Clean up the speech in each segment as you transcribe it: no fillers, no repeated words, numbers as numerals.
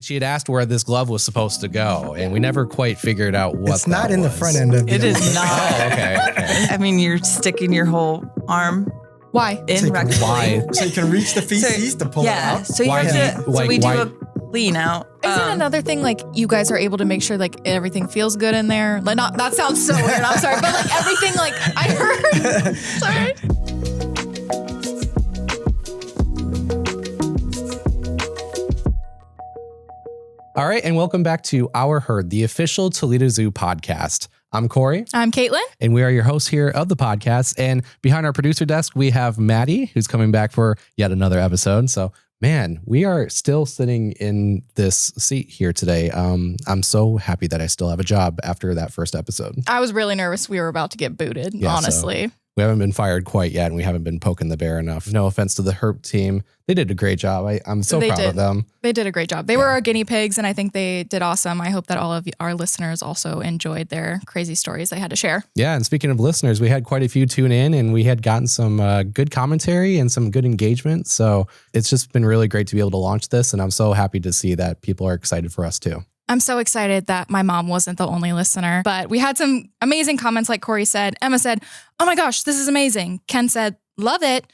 She had asked where this glove was supposed to go, and we never quite figured out what it's not in the front end of it. It is not. Oh, okay. I mean, you're sticking your whole arm. Why? In rectally. Why? So you can reach the feces to pull it out? So you Why have to, like, so we why- do a clean out. Isn't another thing like you guys are able to make sure like everything feels good in there? Like not that sounds so weird. I'm sorry, but like everything like I heard. Sorry. All right, and welcome back to Our Herd, the official Toledo Zoo podcast. I'm Corey. I'm Caitlin. And we are your hosts here of the podcast. And behind our producer desk, we have Maddie, who's coming back for yet another episode. So, man, we are still sitting in this seat here today. I'm so happy that I still have a job after that first episode. I was really nervous we were about to get booted, honestly. So we haven't been fired quite yet, and we haven't been poking the bear enough. No offense to the Herp team. They did a great job. I'm so proud of them. They did a great job. They were our guinea pigs, and I think they did awesome. I hope that all of our listeners also enjoyed their crazy stories they had to share. Yeah, and speaking of listeners, we had quite a few tune in, and we had gotten some good commentary and some good engagement. So it's just been really great to be able to launch this, and I'm so happy to see that people are excited for us too. I'm so excited that my mom wasn't the only listener, but we had some amazing comments like Corey said. Emma said, "Oh my gosh, this is amazing." Ken said, "Love it."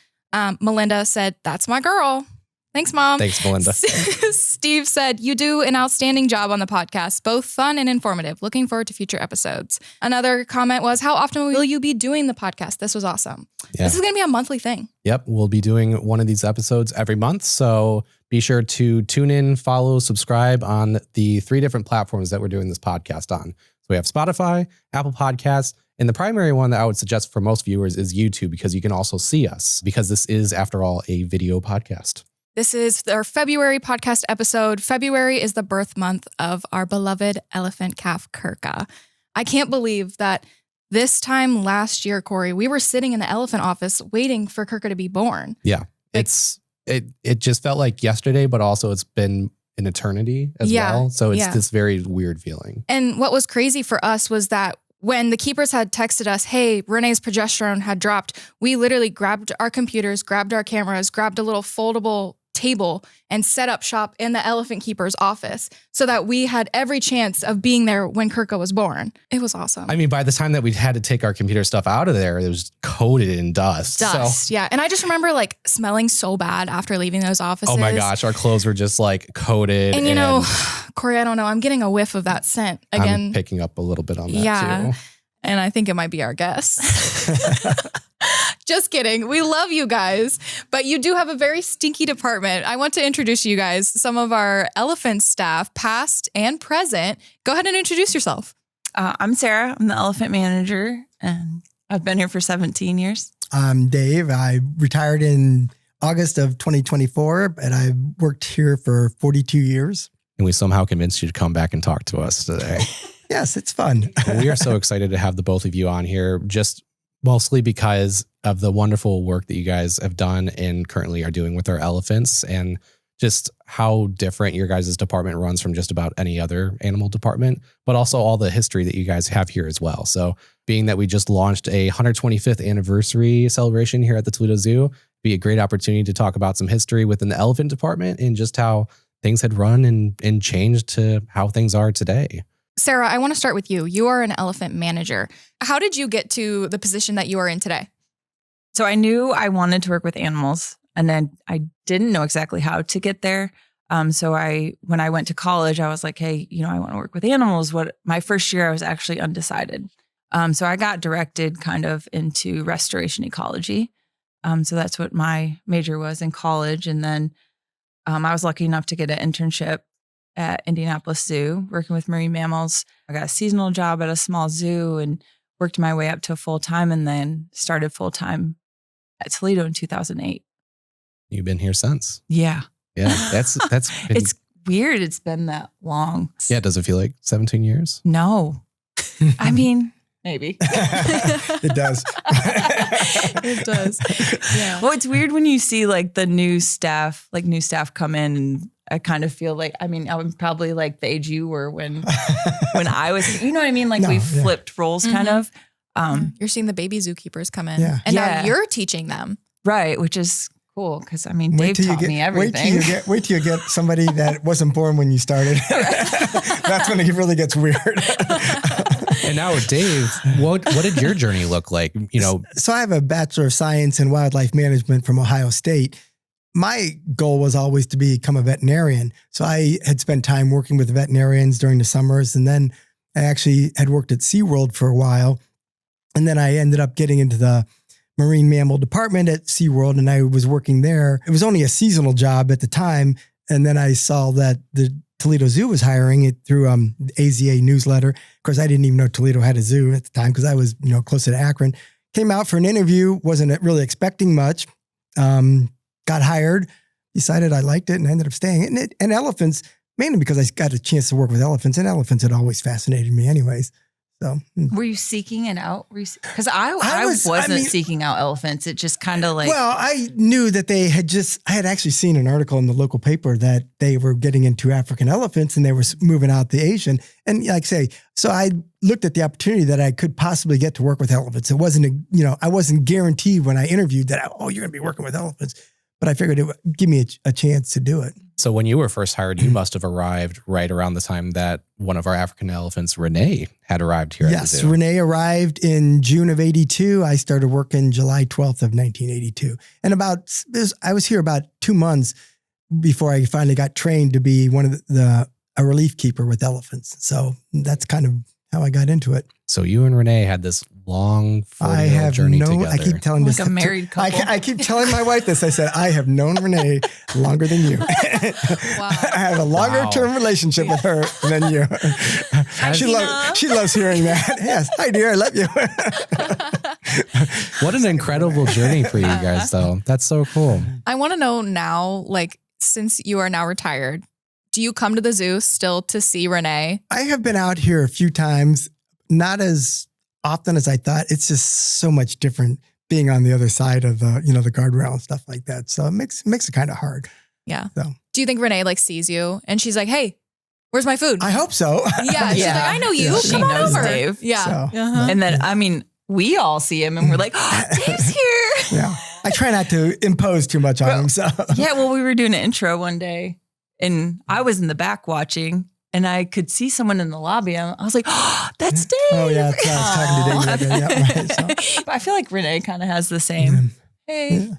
Melinda said, "That's my girl." Thanks, Mom. Thanks, Melinda. Steve said, "You do an outstanding job on the podcast, both fun and informative. Looking forward to future episodes." Another comment was, "How often will you be doing the podcast?" This was awesome. Yeah. This is going to be a monthly thing. Yep. We'll be doing one of these episodes every month. So be sure to tune in, follow, subscribe on the 3 different platforms that we're doing this podcast on. So we have Spotify, Apple Podcasts, and the primary one that I would suggest for most viewers is YouTube, because you can also see us, because this is, after all, a video podcast. This is our February podcast episode. February is the birth month of our beloved elephant calf, Kirkja. I can't believe that this time last year, Corey, we were sitting in the elephant office waiting for Kirkja to be born. Yeah, it just felt like yesterday, but also it's been an eternity as well. So it's this very weird feeling. And what was crazy for us was that when the keepers had texted us, "Hey, Renee's progesterone had dropped," we literally grabbed our computers, grabbed our cameras, grabbed a little foldable table and set up shop in the elephant keeper's office so that we had every chance of being there when Kirkja was born. It was awesome. I mean, by the time that we had to take our computer stuff out of there, it was coated in dust. Yeah. And I just remember like smelling so bad after leaving those offices. Oh my gosh, our clothes were just like coated. And you know, Corey, I don't know, I'm getting a whiff of that scent again. I'm picking up a little bit on that too. And I think it might be our guest. Just kidding. We love you guys, but you do have a very stinky department. I want to introduce you guys, some of our elephant staff, past and present. Go ahead and introduce yourself. I'm Sarah. I'm the elephant manager, and I've been here for 17 years. I'm Dave. I retired in August of 2024, and I worked here for 42 years. And we somehow convinced you to come back and talk to us today. Yes, it's fun. We are so excited to have the both of you on here, just mostly because of the wonderful work that you guys have done and currently are doing with our elephants, and just how different your guys' department runs from just about any other animal department, but also all the history that you guys have here as well. So being that we just launched a 125th anniversary celebration here at the Toledo Zoo, be a great opportunity to talk about some history within the elephant department and just how things had run and changed to how things are today. Sarah, I want to start with you. You are an elephant manager. How did you get to the position that you are in today? So I knew I wanted to work with animals, and then I didn't know exactly how to get there. So when I went to college, I was like, hey, I want to work with animals. My first year, I was actually undecided. So I got directed kind of into restoration ecology. So that's what my major was in college. And then I was lucky enough to get an internship at Indianapolis Zoo, working with marine mammals. I got a seasonal job at a small zoo and worked my way up to full-time, and then started full-time at Toledo in 2008. You've been here since. Yeah. Yeah. That's It's weird. It's been that long. Yeah. Does it feel like 17 years? No. I mean, maybe. It does. It does. Yeah. Well, it's weird when you see like the new staff come in, and I kind of feel like, I'm probably like the age you were when I was, you know what I mean? Like we flipped roles kind of. You're seeing the baby zookeepers come in. Yeah. And now you're teaching them. Right. Which is cool because I mean, Dave taught me everything. Wait till you get somebody that wasn't born when you started. That's when it really gets weird. And now, Dave, what did your journey look like? You know, so I have a Bachelor of Science in Wildlife Management from Ohio State. My goal was always to become a veterinarian. So I had spent time working with veterinarians during the summers, and then I actually had worked at SeaWorld for a while. And then I ended up getting into the marine mammal department at SeaWorld, and I was working there. It was only a seasonal job at the time. And then I saw that the Toledo Zoo was hiring it through the AZA newsletter. Of course, I didn't even know Toledo had a zoo at the time because I was, close to Akron. Came out for an interview, wasn't really expecting much. Got hired, decided I liked it, and I ended up staying. And elephants, mainly because I got a chance to work with elephants, and elephants had always fascinated me anyways. So, were you seeking it out? Because I wasn't seeking out elephants. It just kind of like. Well, I knew that I had actually seen an article in the local paper that they were getting into African elephants and they were moving out the Asian. And like I say, so I looked at the opportunity that I could possibly get to work with elephants. It wasn't, I wasn't guaranteed when I interviewed that, you're going to be working with elephants. But I figured it would give me a chance to do it. So when you were first hired, you must have arrived right around the time that one of our African elephants, Renee, had arrived here at the zoo. Yes, Renee arrived in June of 82. I started working July 12th of 1982. And I was here about 2 months before I finally got trained to be one of a relief keeper with elephants. So that's kind of how I got into it. So you and Renee had this long 40-year journey together. I keep telling this. Like a married couple. I keep telling my wife this. I said, I have known Renee longer than you. Wow. I have a longer term relationship with her than you. She loves hearing that. Yes. Hi, dear. I love you. What an incredible journey for you guys, though. That's so cool. I want to know now, since you are now retired, do you come to the zoo still to see Renee? I have been out here a few times, not as often as I thought. It's just so much different being on the other side of the guardrail and stuff like that. So it makes it kind of hard. Yeah. So. Do you think Renee sees you and she's like, hey, where's my food? I hope so. Yeah. She's like, I know you. Yeah. She knows Dave. Yeah. So, And then, we all see him and we're like, Dave's here. Yeah. I try not to impose too much on him. So. Yeah. Well, we were doing an intro one day and I was in the back watching and I could see someone in the lobby. I was like, that's Dave. Oh, yeah. I was talking to Dave. Yeah, right, so. I feel like Renee kind of has the same. Hey,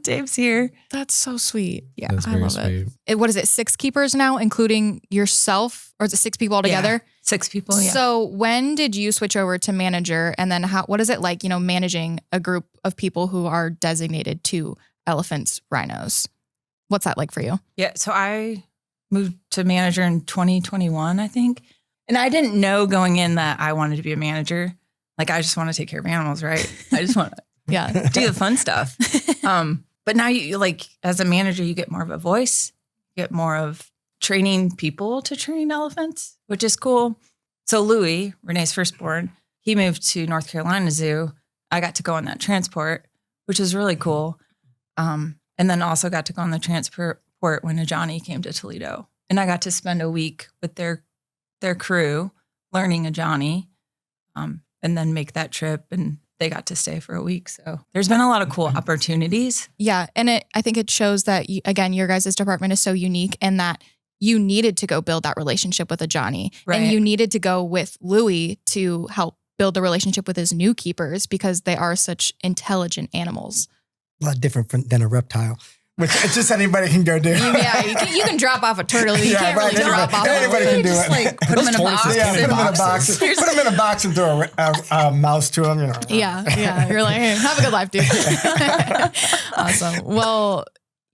Dave's here. That's so sweet. Yeah, That's I love sweet. it. What is it? 6 keepers now, including yourself? Or is it 6 people altogether? Yeah, 6 people, yeah. So when did you switch over to manager? And then what is it like, managing a group of people who are designated to elephants, rhinos? What's that like for you? Yeah, so I moved to manager in 2021, I think. And I didn't know going in that I wanted to be a manager. I just want to take care of animals, right? I just want to do the fun stuff. But now you as a manager, you get more of a voice, you get more of training people to train elephants, which is cool. So Louis, Renee's firstborn, he moved to North Carolina Zoo. I got to go on that transport, which was really cool. And then also got to go on the transport when Ajani came to Toledo. And I got to spend a week with their crew learning Ajani, and then make that trip. And they got to stay for a week. So there's been a lot of cool opportunities. Yeah. And I think it shows that, again, your guys' department is so unique and that you needed to go build that relationship with Ajani. Right. And you needed to go with Louis to help build the relationship with his new keepers because they are such intelligent animals. A lot different than a reptile, which it's just anybody can go do. Yeah, you can drop off a turtle. You can't really drop off. Anybody can do it. Put them in a box. Yeah, put them in a box. Put them in a box and throw a mouse to them. Yeah. You're like, hey, have a good life, dude. Awesome. Well,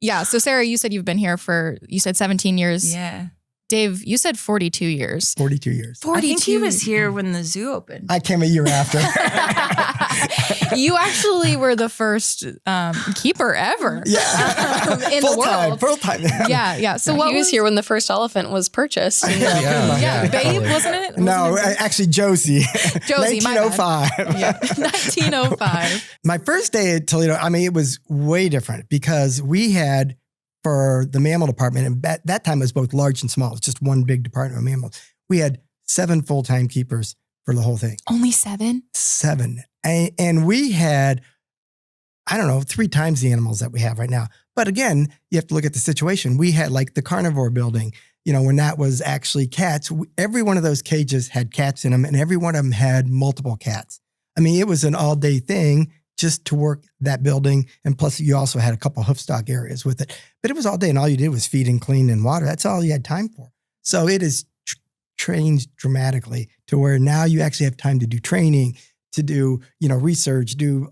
yeah. So Sarah, you said you've been here for 17 years. Yeah. Dave, you said 42 years. 42 years. I think he was here when the zoo opened. I came a year after. You actually were the first keeper ever. Yeah. In the world. Full time. Yeah. So he was here when the first elephant was purchased. Yeah, Babe, wasn't it? No, actually Josie. Josie, 1905. Yeah, 1905. My first day at Toledo, it was way different because we had, for the mammal department, and at that time it was both large and small. It's just one big department of mammals. We had 7 full-time keepers for the whole thing. Only 7? 7. And we had, I don't know, 3 times the animals that we have right now. But again, you have to look at the situation. We had like the carnivore building, when that was actually cats, every one of those cages had cats in them and every one of them had multiple cats. I mean, it was an all day thing just to work that building. And plus you also had a couple hoofstock areas with it, but it was all day and all you did was feed and clean and water. That's all you had time for. So it has changed dramatically to where now you actually have time to do training, to do, research, do,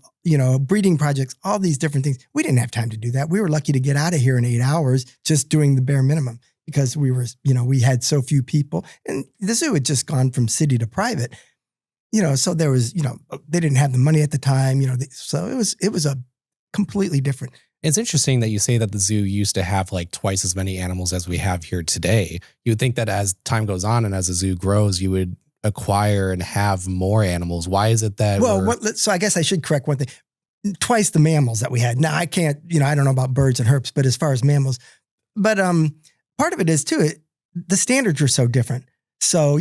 breeding projects, all these different things. We didn't have time to do that. We were lucky to get out of here in 8 hours just doing the bare minimum because we were, we had so few people and the zoo had just gone from city to private, so there was, they didn't have the money at the time, so it was a completely different. It's interesting that you say that the zoo used to have like twice as many animals as we have here today. You would think that as time goes on and as the zoo grows, you would acquire and have more animals. Why is it that? So I guess I should correct one thing. Twice the mammals that we had. Now I can't, I don't know about birds and herps, but as far as mammals, but part of it is too, the standards are so different. So,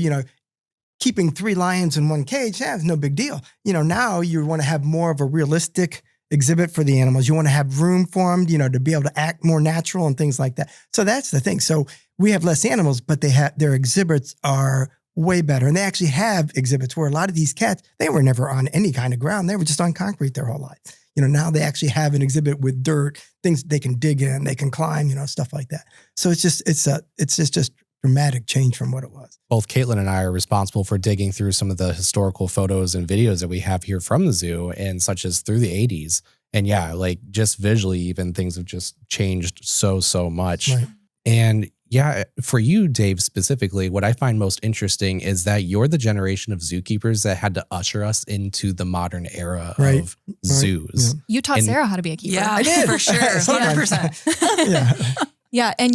keeping 3 lions in one cage, it's no big deal. Now you want to have more of a realistic exhibit for the animals. You want to have room for them, to be able to act more natural and things like that. So that's the thing. So we have less animals, but their exhibits are way better. And they actually have exhibits where a lot of these cats, they were never on any kind of ground. They were just on concrete their whole life. Now they actually have an exhibit with dirt, things they can dig in, they can climb, stuff like that. So it's just dramatic change from what it was. Both Caitlin and I are responsible for digging through some of the historical photos and videos that we have here from the zoo and such as through the 80s. And yeah, like just visually, even things have just changed so much. Right. And yeah, for you, Dave, specifically, what I find most interesting is that you're the generation of zookeepers that had to usher us into the modern era of zoos. Yeah. You taught Sarah how to be a keeper. Yeah, I did. for sure. 100%. Yeah. And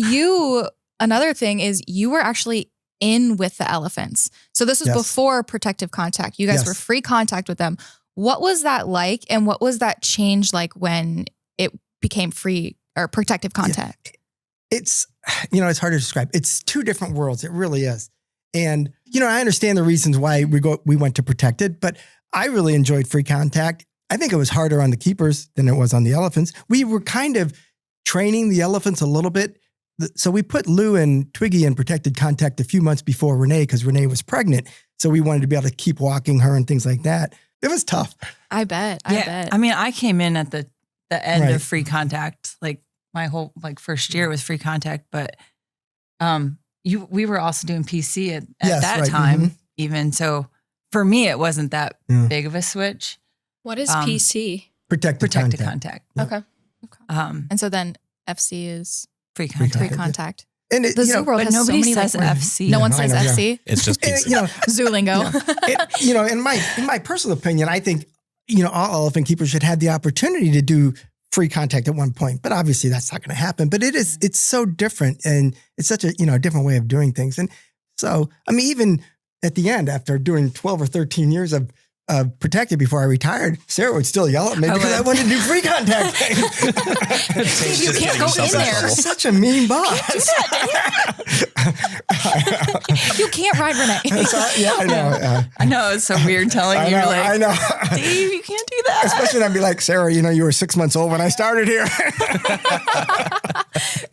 another thing is you were actually in with the elephants. So this was Yes. before protective contact. You guys Yes. were free contact with them. What was that like? And what was that change like when it became free or protective contact? It's, it's hard to describe. It's 2 different worlds. It really is. And, I understand the reasons why we went to protected, but I really enjoyed free contact. I think it was harder on the keepers than it was on the elephants. We were kind of training the elephants a little bit. So we put Lou and Twiggy in protected contact a few months before Renee, because Renee was pregnant. So we wanted to be able to keep walking her and things like that. It was tough. I bet. I mean, I came in at the end Right. of free contact, like my whole first year was free contact, but we were also doing PC at Yes, that right. time, Mhm. even. So for me, it wasn't that Yeah. big of a switch. What is Um, PC? Protected Protected contact. contact. Yeah. Okay. And so then FC is Free Free contact. free Contact. contact. And it, The zoo world But has so nobody many says like, FC. no one I says know, yeah. FC. It's just And, PC. Zoo lingo. in my personal opinion, I think, all elephant keepers should have the opportunity to do free contact at one point, but obviously that's not going to happen. But it's so different and it's such a, different way of doing things. And so, I mean, even at the end, after doing 12 or 13 years of protected before I retired, Sarah would still yell at me because I wanted to do free contact things. You can't go in there. Such a mean boss. You can't ride Renee. Yeah, I know. I know, it's so weird telling I you, know, like, I know. Dave, you can't do that. Especially when I'd be like, Sarah, you were 6 months old when I started here.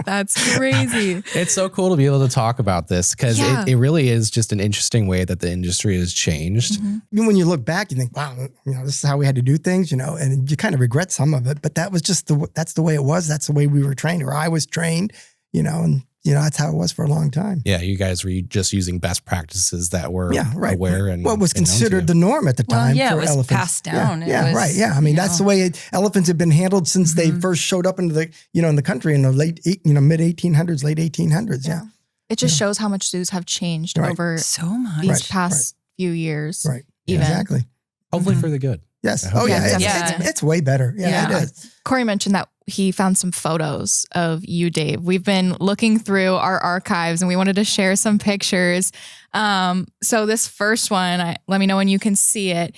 That's crazy. It's so cool to be able to talk about this because Yeah. it really is just an interesting way that the industry has changed. Even when you look back, you think, wow, this is how we had to do things, and you kind of regret some of it, but that was just that's the way it was. That's the way we were trained, or I was trained, and that's how it was for a long time. Yeah, you guys were just using best practices that were aware and what was and known to considered you. the norm at the Well, time. yeah, for it was elephants. passed down. It Yeah, was, right. Yeah, I mean that's the way elephants have been handled since they first showed up into the in the country in the late mid 1800s, late 1800s. Yeah, It just shows how much zoos have changed Right. over So much. these Right, past few years. right. Even. Exactly. Hopefully for the good. Yes. I hope Oh yeah, so. it's way better. Yeah, it is. Corey mentioned that he found some photos of you, Dave. We've been looking through our archives and we wanted to share some pictures. So this first one, let me know when you can see it.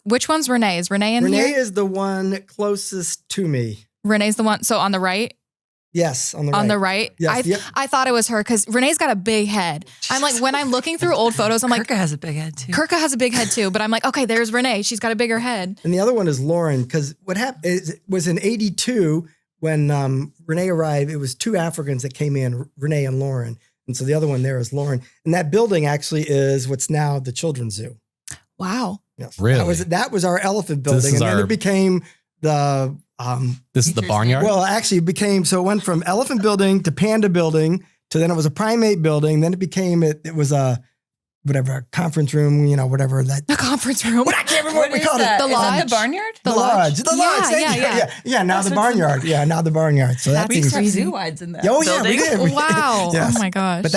Which one's Renee? Is Renee in Renee here? is the one closest to me. Renee's the one. So on the right? Yes, on the right. On the right? Yes, yep. I thought it was her because Renee's got a big head. I'm like, when I'm looking through old photos, I'm like, Kirkja has a big head too. Kirkja has a big head too. But I'm like, okay, there's Renee. She's got a bigger head. And the other one is Lauren, because what happened is it was in 82 when Renee arrived. It was two Africans that came in, Renee and Lauren. And so the other one there is Lauren. And that building actually is what's now the Children's Zoo. Wow. Yes. Really? That was our elephant building. And then it became the... this is the barnyard? Well, actually it became, so it went from elephant building to panda building to then it was a primate building. Then it was a conference room, whatever that. The conference room. I can't remember what we called it. The lodge. The barnyard? The lodge. The lodge. Thank you. Yeah. Now the barnyard. Yeah. Now the barnyard. So we used to have zoo wides in that. Oh yeah, we did. Wow. Yes. Oh my gosh. But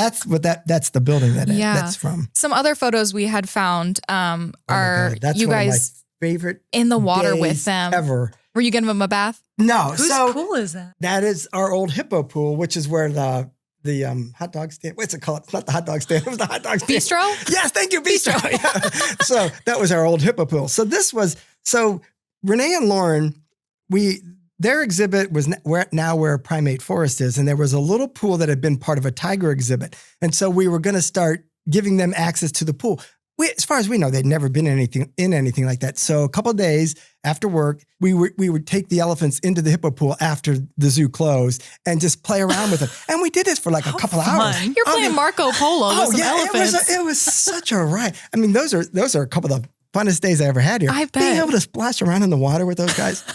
that's the building that's from. Some other photos we had found are that's you one of guys my favorite in the water days with them ever. Were you giving them a bath? No. Whose pool is that? That is our old hippo pool, which is where the hot dog stand. What's it called? It's not the hot dog stand. It was the hot dog stand. Bistro? Yes, thank you, Bistro. Yeah. So that was our old hippo pool. So Renee and Lauren, their exhibit was where Primate Forest is, and there was a little pool that had been part of a tiger exhibit, and so we were going to start giving them access to the pool. As far as we know, they'd never been in anything like that. So a couple of days after work, we would take the elephants into the hippo pool after the zoo closed and just play around with them. And we did this for like a couple hours. You're playing Marco Polo with some elephants. It was such a ride. I mean, those are a couple of the funnest days I ever had here. I bet. Being able to splash around in the water with those guys.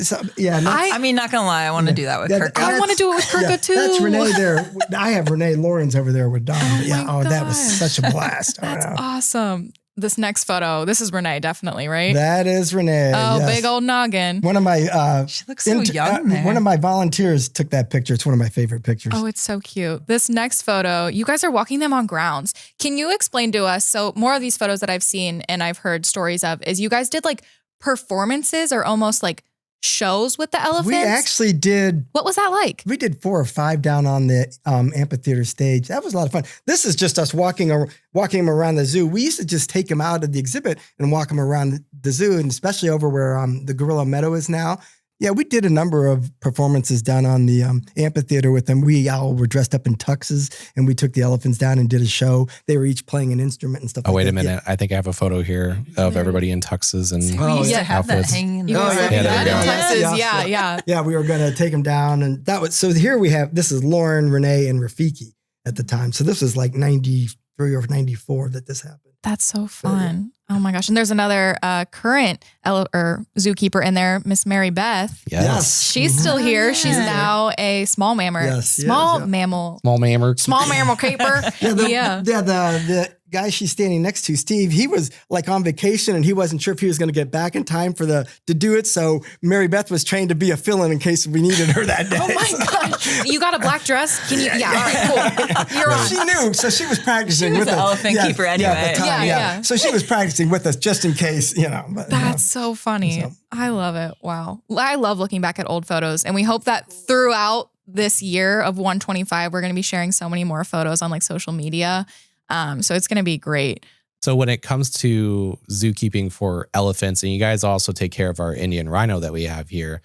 So, yeah. I mean, not gonna lie, I want to do that with Kirkja. I want to do it with Kirkja too. That's Renee there. I have Renee Lawrence over there with Don. That was such a blast. That's awesome. This next photo, this is Renee, definitely, right? That is Renee. Oh, yes. big old noggin. One of my she looks so young there. One of my volunteers took that picture. It's one of my favorite pictures. Oh, it's so cute. This next photo, you guys are walking them on grounds. Can you explain to us? So more of these photos that I've seen and I've heard stories of is you guys did like performances or almost like shows with the elephants? We actually did. What was that like? We did 4 or 5 down on the amphitheater stage. That was a lot of fun. This is just us walking them around the zoo. We used to just take them out of the exhibit and walk them around the zoo, and especially over where the Gorilla Meadow is now. Yeah, we did a number of performances down on the amphitheater with them. We all were dressed up in tuxes, and we took the elephants down and did a show. They were each playing an instrument and stuff like that. Oh, wait a minute. Yeah. I think I have a photo here of everybody in tuxes and we used to have that hanging in the Yeah, we were going to take them down. And that was, so here we have, this is Lauren, Renee, and Rafiki at the time. So this was like 93 or 94 that this happened. That's so fun. Oh my gosh. And there's another current zookeeper in there, Miss Mary Beth. Yes. She's still here. She's now a small mammal. Yes, Small mammal keeper. The guy she's standing next to, Steve, he was like on vacation and he wasn't sure if he was going to get back in time to do it. So Mary Beth was trained to be a fill-in in case we needed her that day. Oh my gosh. You got a black dress? Can you? Yeah. All right, cool. You're on. She knew. So she was practicing with us. She was an elephant keeper anyway. At the time, yeah. So she was practicing with us just in case, But, That's so funny. I love it. Wow. I love looking back at old photos. And we hope that throughout this year of 125, we're going to be sharing so many more photos on like social media. So it's going to be great. So when it comes to zookeeping for elephants, and you guys also take care of our Indian rhino that we have here,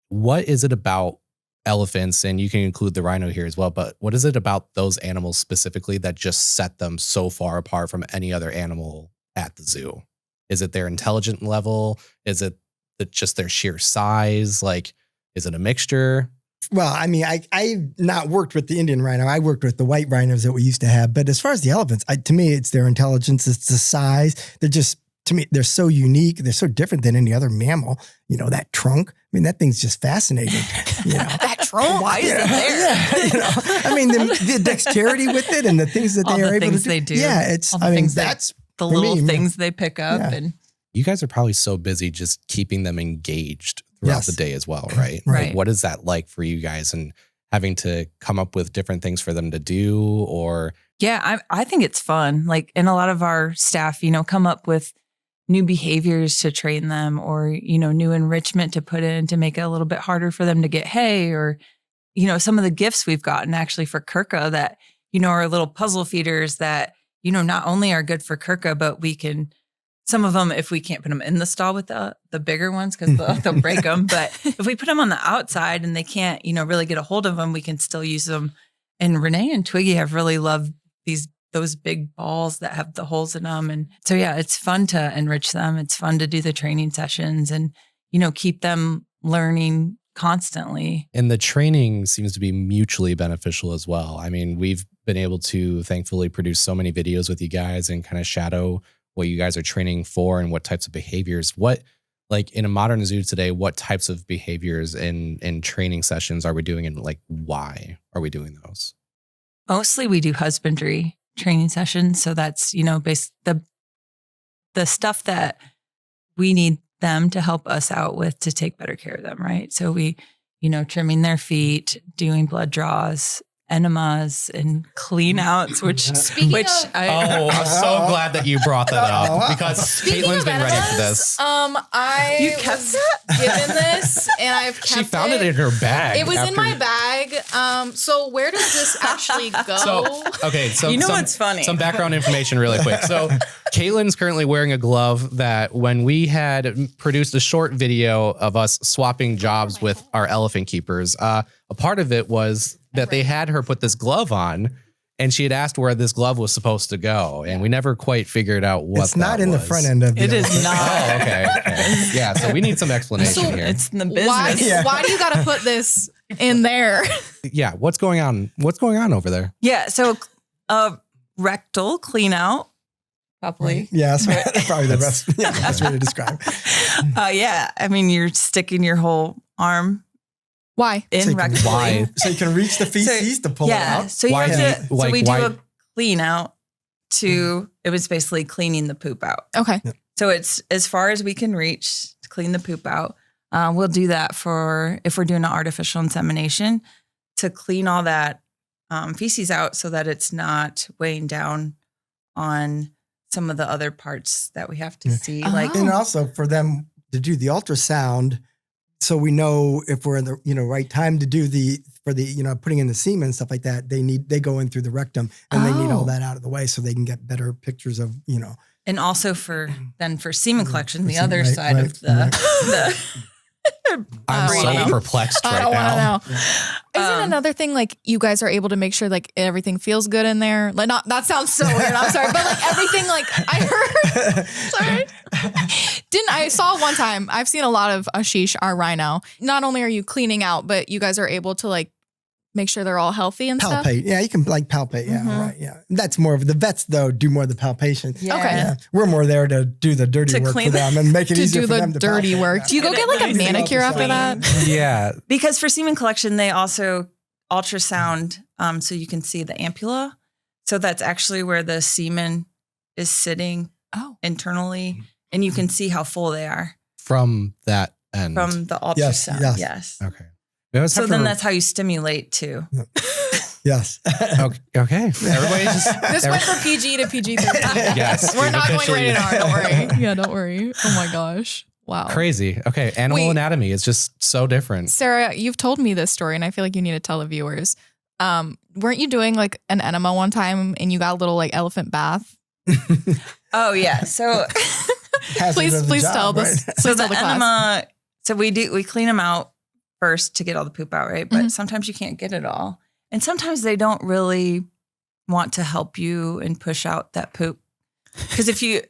what is it about elephants, and you can include the rhino here as well, but what is it about those animals specifically that just set them so far apart from any other animal at the zoo? Is it their intelligence level? Is it just their sheer size? Like, is it a mixture? Well, I mean, I've not worked with the Indian rhino. I worked with the white rhinos that we used to have. But as far as the elephants, to me, it's their intelligence. It's the size. They're just, to me, they're so unique. They're so different than any other mammal. That trunk. I mean, that thing's just fascinating. That trunk? Why is it there? Yeah, I mean, the dexterity with it and the things that they are able to do. They do. Yeah, that's the little things they pick up. Yeah. And you guys are probably so busy just keeping them engaged throughout the day as well, right? Right. Like, what is that like for you guys, and having to come up with different things for them to do? Or I think it's fun. Like, and a lot of our staff, come up with new behaviors to train them, or, new enrichment to put in to make it a little bit harder for them to get hay, or, some of the gifts we've gotten actually for Kirkja that, are little puzzle feeders that, not only are good for Kirkja, but we can some of them, if we can't put them in the stall with the bigger ones, because they'll break them. But if we put them on the outside and they can't, really get a hold of them, we can still use them. And Renee and Twiggy have really loved those big balls that have the holes in them. And so, yeah, it's fun to enrich them. It's fun to do the training sessions and, keep them learning constantly. And the training seems to be mutually beneficial as well. I mean, we've been able to thankfully produce so many videos with you guys and kind of shadow what you guys are training for and what types of behaviors. What, like in a modern zoo today, what types of behaviors in training sessions are we doing, and like why are we doing those? Mostly we do husbandry training sessions. So that's, the stuff that we need them to help us out with to take better care of them, right? So we, trimming their feet, doing blood draws, enemas, and clean outs, I'm so glad that you brought that up, because Caitlin's been ready for this. I was given this and I've kept it. She found it in her bag. It was in my bag. So where does this actually go? So what's funny? Some background information really quick. So Caitlin's currently wearing a glove that when we had produced a short video of us swapping jobs with our elephant keepers, a part of it was that they had her put this glove on, and she had asked where this glove was supposed to go, and we never quite figured out what it's not in the front end of it. Is not. Oh, okay. Yeah, so we need some explanation here. It's in the business. Why do you got to put this in there? Yeah, what's going on? What's going on over there? Yeah, so rectal clean out, probably. Right. Yeah, that's probably the best. Yeah, that's way to describe. Yeah, I mean, you're sticking your whole arm. Why? Why? So you can reach the feces to pull it out? So, why we do a clean out to, it was basically cleaning the poop out. Okay. Yeah. So it's as far as we can reach to clean the poop out. We'll do that if we're doing an artificial insemination, to clean all that feces out so that it's not weighing down on some of the other parts that we have to see. And also for them to do the ultrasound, so we know if we're in the right time to do putting in the semen and stuff like that. They go in through the rectum, and they need all that out of the way so they can get better pictures of And also for semen collection, the other side of the I'm so perplexed right now. I don't want to know. Isn't another thing, like, you guys are able to make sure like everything feels good in there? Like, not that sounds so weird. I'm sorry, but like everything, like I heard. Sorry. I saw one time. I've seen a lot of Ashish, our rhino. Not only are you cleaning out, but you guys are able to like make sure they're all healthy and stuff. Palpate. Yeah, you can like palpate. Yeah, right. Yeah, that's more of the vets though. Do more of the palpation. Yeah. Okay. Yeah. We're more there to do the dirty work for them and make it easier for them to dirty palpate. work. Yeah. Do you go get like a manicure after that? Yeah. Because for semen collection, they also ultrasound so you can see the ampulla. So that's actually where the semen is sitting internally, and you can see how full they are From that end. from the ultrasound. Yes. Okay. So then that's how you stimulate too. Yes. Okay. Everybody just. This went from PG to PG-13. Yes. We're we've not going officially- rated R. Don't worry. Yeah, don't worry. Oh my gosh. Wow. Crazy. Okay. Animal anatomy is just so different. Sarah, you've told me this story, and I feel like you need to tell the viewers. Weren't you doing like an enema one time, and you got a little like elephant bath? Oh yeah. So please tell this. Right? so Please the tell the class. enema. So we clean them out first to get all the poop out, right? But sometimes you can't get it all, and sometimes they don't really want to help you and push out that poop, because if you.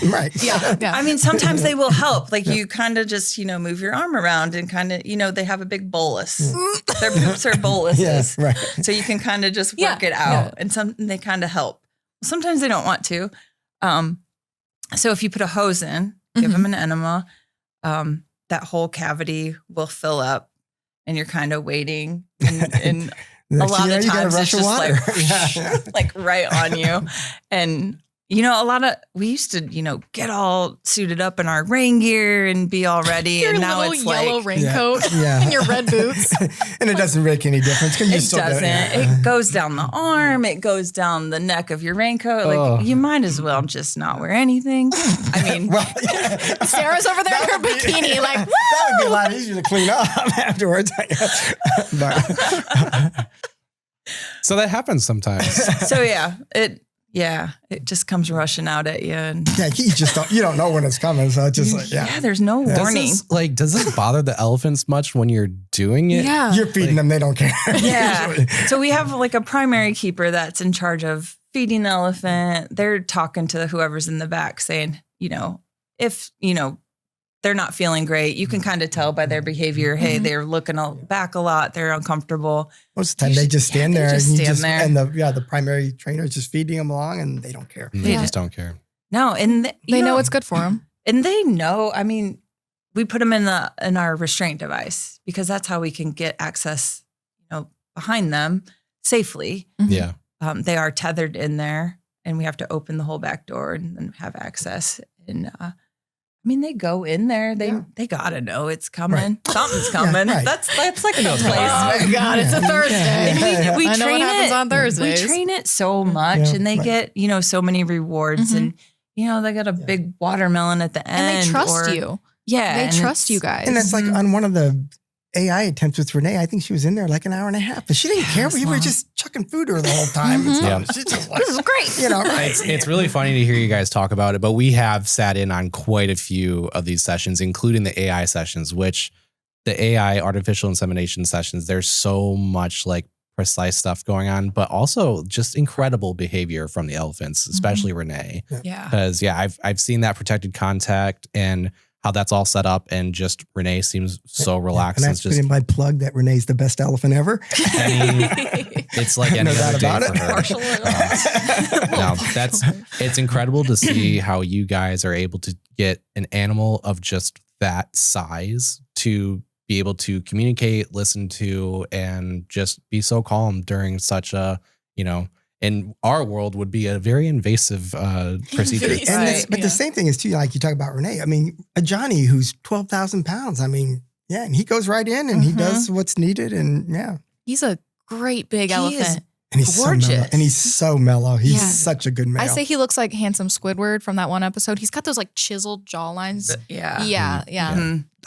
Right. Yeah. I mean, sometimes they will help. Like you kind of just, move your arm around and kind of, they have a big bolus. Their poops are boluses. Yeah, right. So you can kind of just work it out, and they kind of help. Sometimes they don't want to. So if you put a hose in, give them an enema, that whole cavity will fill up, and you're kind of waiting. And a lot of times it's just like right on you. And we used to, get all suited up in our rain gear and be all ready. Your and now little it's yellow like raincoat and your red boots. And it doesn't make any difference. You it still doesn't. It goes down the arm. It goes down the neck of your raincoat. Like you might as well just not wear anything. I mean, Sarah's over there in her bikini, like, woo! That would be a lot easier to clean up afterwards. So that happens sometimes. so yeah, Yeah, it just comes rushing out at you. And Yeah, you don't know when it's coming. So it's just like, yeah, there's no warning. Does this bother the elephants much when you're doing it? Yeah. You're feeding them, they don't care. Yeah. So we have like a primary keeper that's in charge of feeding the elephant. They're talking to whoever's in the back saying, if, they're not feeling great, you can kind of tell by their behavior. Hey, they're looking back a lot. They're uncomfortable. Most of the time they just stand there and the primary trainer is just feeding them along and they don't care. They just don't care. No. And they know what's good for them. And they know, we put them in our restraint device because that's how we can get access, behind them safely. Yeah. They are tethered in there and we have to open the whole back door and have access. And, they go in there. They gotta know it's coming. Right. Something's coming. Yeah, right. That's like a place. Oh God, it's a Thursday. And we I know train what happens it on Thursdays. We train it so much, and they get so many rewards, and they got a big watermelon at the end, and they trust you. Yeah, they trust you guys. And that's like on one of the AI attempts with Renee. I think she was in there like an hour and a half, but she didn't care. We were just chucking food to her the whole time. Yeah. She's just like, this is great. Right? It's really funny to hear you guys talk about it, but we have sat in on quite a few of these sessions, including the AI sessions, which the AI artificial insemination sessions, there's so much like precise stuff going on, but also just incredible behavior from the elephants, especially Renee. Yeah. Because I've seen that protected contact and how that's all set up, and just Renee seems so relaxed. And that's just my plug that Renee's the best elephant ever. It's like any other day for her. No, it's incredible to see how you guys are able to get an animal of just that size to be able to communicate, listen to, and just be so calm during such a, in our world would be a very invasive procedure. But the same thing is too, like you talk about Renee. A Johnny who's 12,000 pounds. And he goes right in and he does what's needed. And he's a great big elephant. And he's gorgeous. so mellow. And he's so mellow. He's such a good male. I say he looks like handsome Squidward from that one episode. He's got those like chiseled jaw lines. Yeah.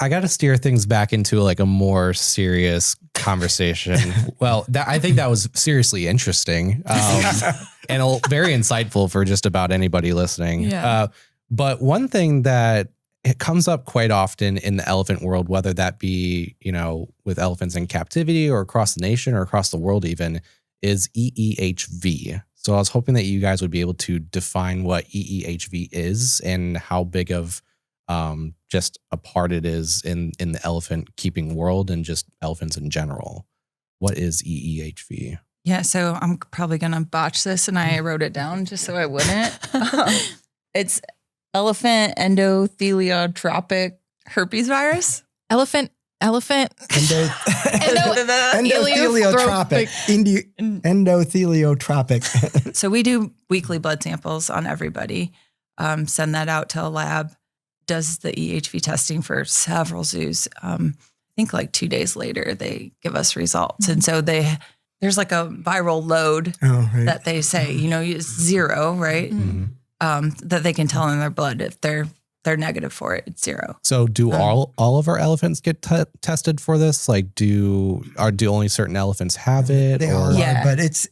I got to steer things back into like a more serious conversation. Well, I think that was seriously interesting and very insightful for just about anybody listening. Yeah. But one thing that it comes up quite often in the elephant world, whether that be, with elephants in captivity or across the nation or across the world even, is EEHV. So I was hoping that you guys would be able to define what EEHV is and how big of just a part it is in the elephant keeping world and just elephants in general. What is EEHV? Yeah, so I'm probably going to botch this, and I wrote it down just so I wouldn't. It's elephant endotheliotropic herpes virus. Elephant. Endotheliotropic. So we do weekly blood samples on everybody, send that out to a lab, does the EHV testing for several zoos. I think like 2 days later, they give us results. And so there's like a viral load that they say, it's 0, right? That they can tell in their blood if they're negative for it, it's 0. So do all of our elephants get tested for this? Like do only certain elephants have it? They all are, but it's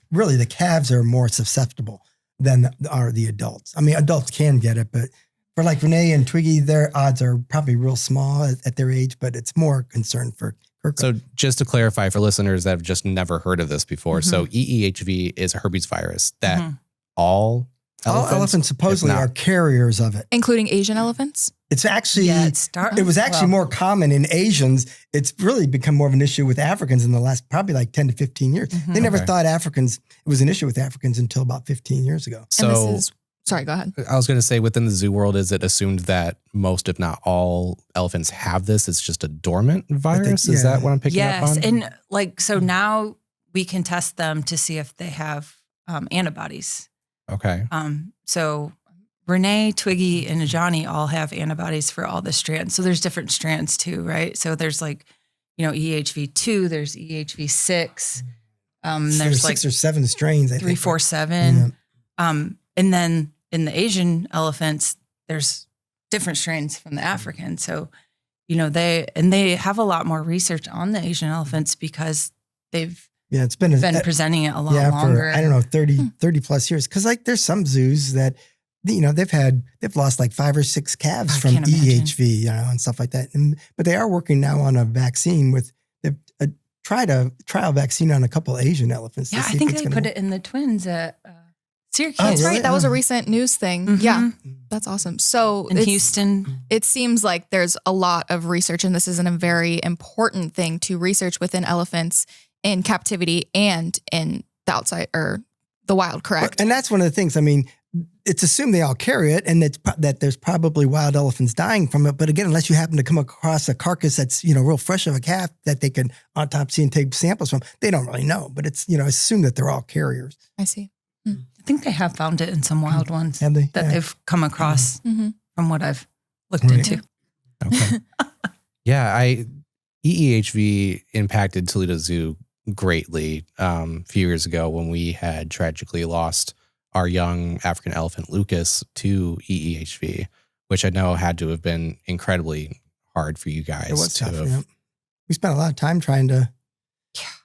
really the calves are more susceptible than are the adults. Adults can get it, but for like Renee and Twiggy, their odds are probably real small at their age, but it's more concern for Kirkja. So just to clarify for listeners that have just never heard of this before, so EEHV is a herpes virus that all elephants supposedly are carriers of it, including Asian elephants. It's actually it was actually more common in Asians. It's really become more of an issue with Africans in the last probably like 10 to 15 years. They never thought it was an issue with Africans until about 15 years ago. So sorry, go ahead. I was going to say, within the zoo world, is it assumed that most, if not all, elephants have this? It's just a dormant virus? Is that what I'm picking up on? Yes, and so now we can test them to see if they have antibodies. Okay. So Renee, Twiggy, and Johnny all have antibodies for all the strands. So there's different strands too, right? So there's EHV2, there's EHV6. There's like 6 or 7 strains, I 3, 4, 7. And then in the Asian elephants, there's different strains from the African. So, they have a lot more research on the Asian elephants because they've Yeah, it's been presenting it a lot for, longer. I don't know, 30 plus years. Cause like there's some zoos that, they've lost like 5 or 6 calves from EEHV, and stuff like that. But they are working now on a vaccine they've tried a trial vaccine on a couple Asian elephants. Yeah, I think they put it in the twins at Syracuse. Oh, That's really? right. That was a recent news thing. Mhm. Yeah, that's awesome. So In Houston. it seems like there's a lot of research, and this is a very important thing to research within elephants in captivity and in the outside or the wild, correct? And that's one of the things. I mean, it's assumed they all carry it, and that there's probably wild elephants dying from it. But again, unless you happen to come across a carcass that's real fresh of a calf that they can autopsy and take samples from, they don't really know. But it's assumed that they're all carriers. I see. I think they have found it in some wild ones Have they? that Yeah. they've come across Mm-hmm. from what I've looked Right. into. Okay. Yeah, EEHV impacted Toledo Zoo greatly a few years ago when we had tragically lost our young African elephant Lucas to EEHV, which I know had to have been incredibly hard for you guys. It was to tough. have. Yeah. We spent a lot of time trying to,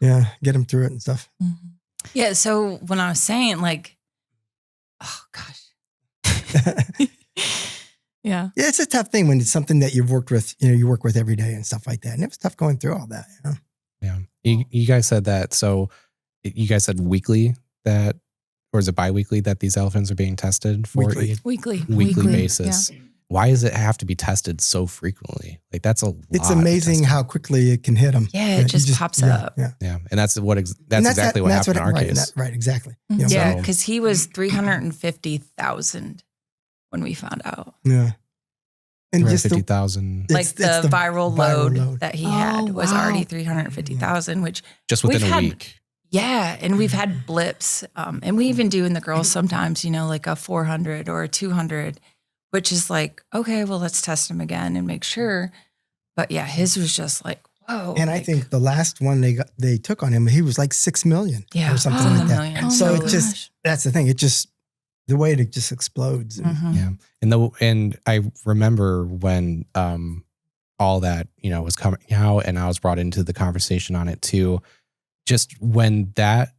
get them through it and stuff. Mm-hmm. Yeah. So when I was saying oh gosh. Yeah. Yeah, it's a tough thing when it's something that you've worked with, you work with every day and stuff like that. And it was tough going through all that. Yeah. You guys said that. So you guys said weekly that, or is it bi-weekly that these elephants are being tested for Weekly. Weekly. basis? Yeah. Why does it have to be tested so frequently? Like that's a lot. It's of amazing testing. how quickly it can hit them. Yeah, it just pops up. Yeah. Yeah. And that's exactly what happened in our case. Right, exactly. Mhm. Yeah, So- because he was 350,000 when we found out. Yeah. And just the, 50,000 Like it's the viral load that he Oh, had was wow. already 350,000, which just within we've a had- week. yeah, and we've had blips, and we even do in the girls sometimes, like a 400 or a 200, which is like, okay, well, let's test him again and make sure. But yeah, his was just like, whoa. and I think the last one they took on him, he was like 6 million or something it's in like the that. millions. So Oh it my just, gosh. that's the thing. It just, the way it just explodes. And Mhm. Yeah. And I remember when all that, was coming out and I was brought into the conversation on it too. Just when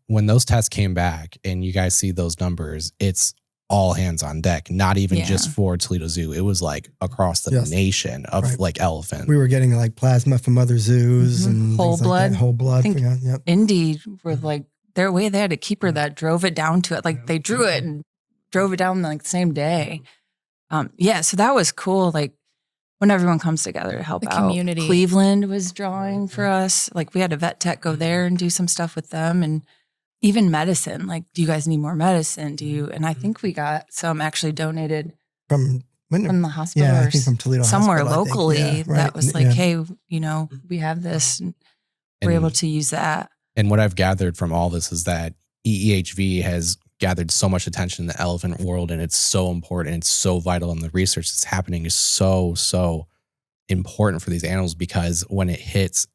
those tests came back and you guys see those numbers, it's all hands on deck, not even Yeah. just for Toledo Zoo. It was like across the Yes. nation of Right. like elephant. we were getting like plasma from other zoos Mhm. and Whole things like blood. that. Whole blood. think- Yeah, yep. Indeed were like, their way they had a keeper that drove it down to it. Like they drew it and drove it down like the same day. Yeah, so that was cool. Like when everyone comes together to help The out. community. Cleveland was drawing for us. Like we had a vet tech go there and do some stuff with them, and even medicine. Like, do you guys need more medicine? And I think we got some actually donated From from the hospital yeah, or I think from Toledo somewhere Hospital, I think. locally Yeah, right. that was like, Yeah. hey, we have this, and we're And- able to use that. And what I've gathered from all this is that EEHV has gathered so much attention in the elephant world, and it's so important. It's so vital, and the research that's happening is so, so important for these animals because when it hits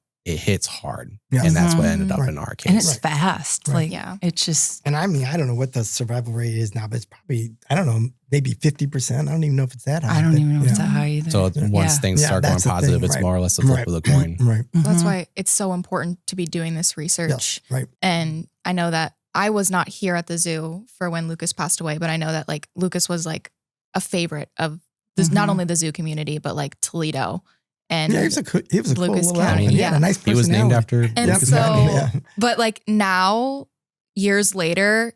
hard. Yeah. And that's what Mhm. ended up Right. in our And it's case. fast. Right. Like, Yeah. it's just, And I mean, I don't know what the survival rate is now, but it's probably, I don't know, maybe 50%. I don't even know if it's that high. I don't but, even know if it's yeah. that high either. So once Yeah. things Yeah, start going that's the positive, thing, it's right. more or less the flip Right. of the coin. Right. That's Mhm. why it's so important to be doing this research. Yes. Right. And I know that I was not here at the zoo for when Lucas passed away, but I know that like Lucas was like a favorite of this, not Mhm. only the zoo community, but like Toledo. And Yeah, he was a cool Lucas little County, animal. He yeah. had a nice He was named personality. after And Lucas so- County. yeah. but like now, years later,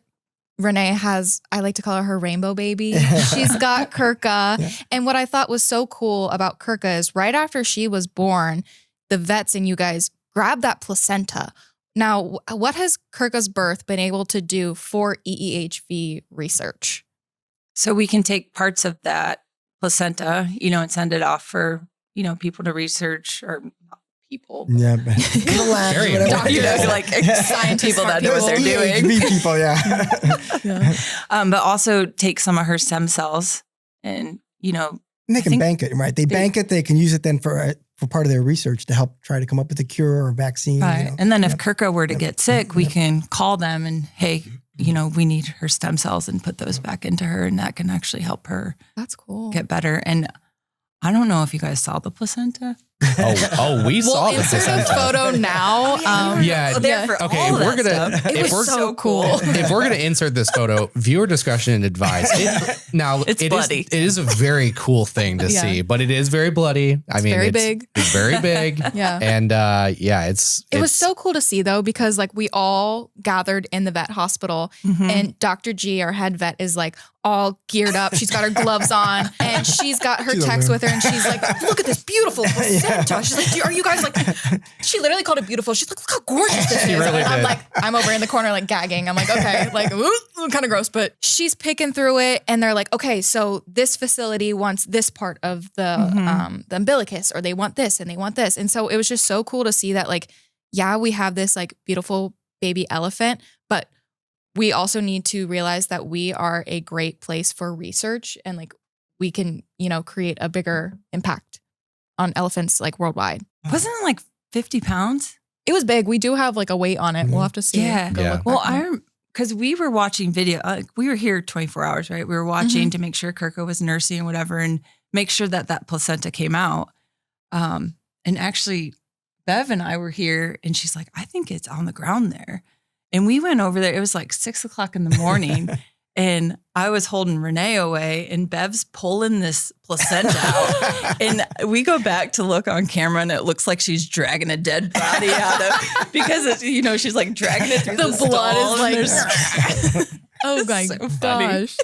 Renee has, I like to call her rainbow baby. She's got Kirkja. Yeah. And what I thought was so cool about Kirkja is right after she was born, the vets and you guys grabbed that placenta. Now, what has Kirkja's birth been able to do for EEHV research? So we can take parts of that placenta, and send it off for, people to research, or not people. Yeah. But the labs, Very whatever. important. Doctors, like scientists, people that know what they're doing. EEHV people, yeah. But also take some of her stem cells and, And they can think bank it, right? They bank it. They can use it then for part of their research to help try to come up with a cure or vaccine. right. And then if Yep. Kirkja were to Yep. get sick, we Yep. can call them and, hey, we need her stem cells and put those back into her. And that can actually help her That's cool. get better. And I don't know if you guys saw the placenta. We saw the insert a placenta. photo now. Yeah. There for Okay, all if we're that gonna- stuff. It was so cool. If we're gonna insert this photo, viewer discretion and advice. It's bloody. It is a very cool thing to Yeah. see, but it is very bloody. I mean, very big. It's very big. Yeah. And It was so cool to see though, because like we all gathered in the vet hospital and Dr. G, our head vet, is like all geared up. She's got her gloves on and she's got her text with her and she's like, look at this beautiful placenta. She's like, are you guys like, she literally called it beautiful. She's like, look how gorgeous this is. really And I'm did. like, I'm over in the corner like gagging. I'm like, okay, like kind of gross, but she's picking through it and they're like, okay, so this facility wants this part of the umbilicus, or they want this and they want this. And so it was just so cool to see that, like, yeah, we have this like beautiful baby elephant, but we also need to realize that we are a great place for research and like we can, create a bigger impact on elephants like worldwide. Wasn't it like 50 pounds? It was big. We do have like a weight on it. We'll have to see. Yeah. Go look Well, back on it. because we were watching video, we were here 24 hours, right? We were watching to make sure Kirkja was nursing and whatever, and make sure that placenta came out. And actually, Bev and I were here, and she's like, I think it's on the ground there. And we went over there. It was like 6 o'clock in the morning, and I was holding Renee away, and Bev's pulling this placenta out. And we go back to look on camera, and it looks like she's dragging a dead body out of, because it's, she's like dragging it through the blood stall, is and like, there's- oh It's my so funny. gosh.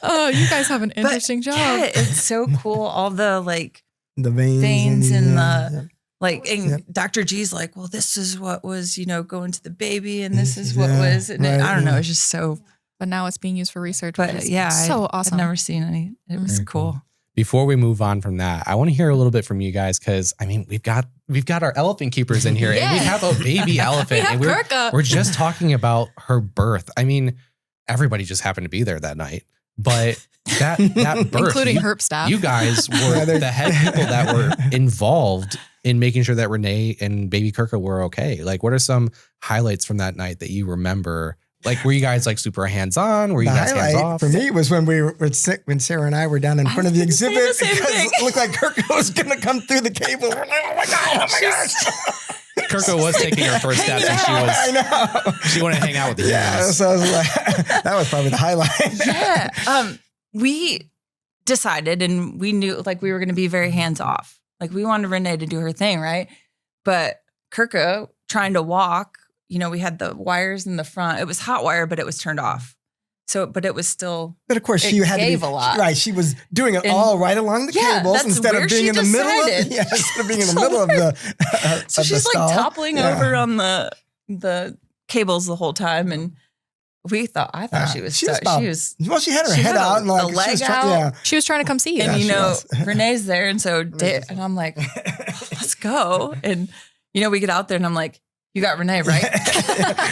Oh, you guys have an interesting job. Yeah, it's so cool. All the like The veins and yeah. the and Dr. G's like, well, this is what was, going to the baby, and this is what was, and I don't know, it's just so. But now it's being used for research. But which is yeah, so awesome. I've never seen any. It was Very cool. Before we move on from that, I want to hear a little bit from you guys, because I mean, we've got our elephant keepers in here, and we Yeah. have a baby elephant, We have and Kirkja. we're just talking about her birth. I mean, everybody just happened to be there that night, but that birth, including herp staff. you guys were the head people that were involved in making sure that Renee and baby Kirkja were okay. Like, what are some highlights from that night that you remember? Like, were you guys like super hands-on? Were you The guys hands highlight off? for me was when when Sarah and I were down in front of the was gonna exhibit, say the same because thing. it looked like Kirkja was going to come through the cable. We're like, oh my gosh. Kirkja was taking her first steps, and I know. she wanted to hang out with the Yeah, humans. so I was like, that was probably the highlight. Yeah. We decided, and we knew like we were going to be very hands off. Like, we wanted Renee to do her thing, right? But Kirkja trying to walk, we had the wires in the front. It was hot wire, but it was turned off. So, but it was still. But of course, It she had gave to be a lot. right. She was doing it And- all right along the Yeah, cables that's instead where of being she in the middle of decided. instead of being in the middle of the. So of the she's like stall. toppling Yeah. over on the cables the whole time, and I thought she was. about- She was. Well, she had her She head had out and like a she leg was out. yeah. She was trying to come see you. And Yeah, you she know, was. Renee's there, and so and I'm like, let's go. And we get out there, and I'm like, you got Renee, right?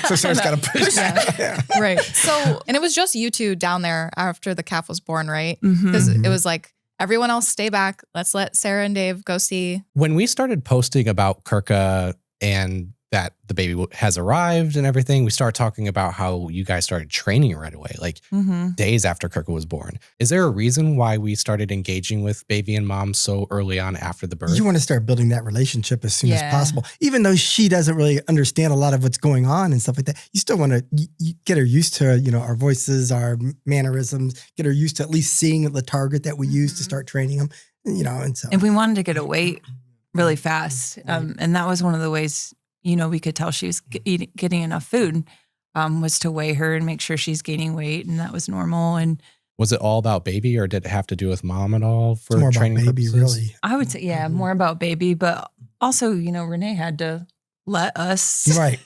So Sarah's got to push. Yeah. Right. So, and it was just you two down there after the calf was born, right? Mhm. Because it was like, everyone else stay back. Let's let Sarah and Dave go see. When we started posting about Kirkja and that the baby has arrived and everything, we started talking about how you guys started training right away, like Mhm. days after Kirkja was born. Is there a reason why we started engaging with baby and mom so early on after the birth? You want to start building that relationship as soon as Yeah. possible. Even though she doesn't really understand a lot of what's going on and stuff like that, you still want to you get her used to, our voices, our mannerisms, get her used to at least seeing the target that we use to start training them, and so. And we wanted to get a weight really fast, and that was one of the ways we could tell she was getting enough food, was to weigh her and make sure she's gaining weight, and that was normal. And Was it all about baby, or did it have to do with mom at all for It's more training about baby, purposes? really. I would say, more about baby, but also, Renee had to let us. Right.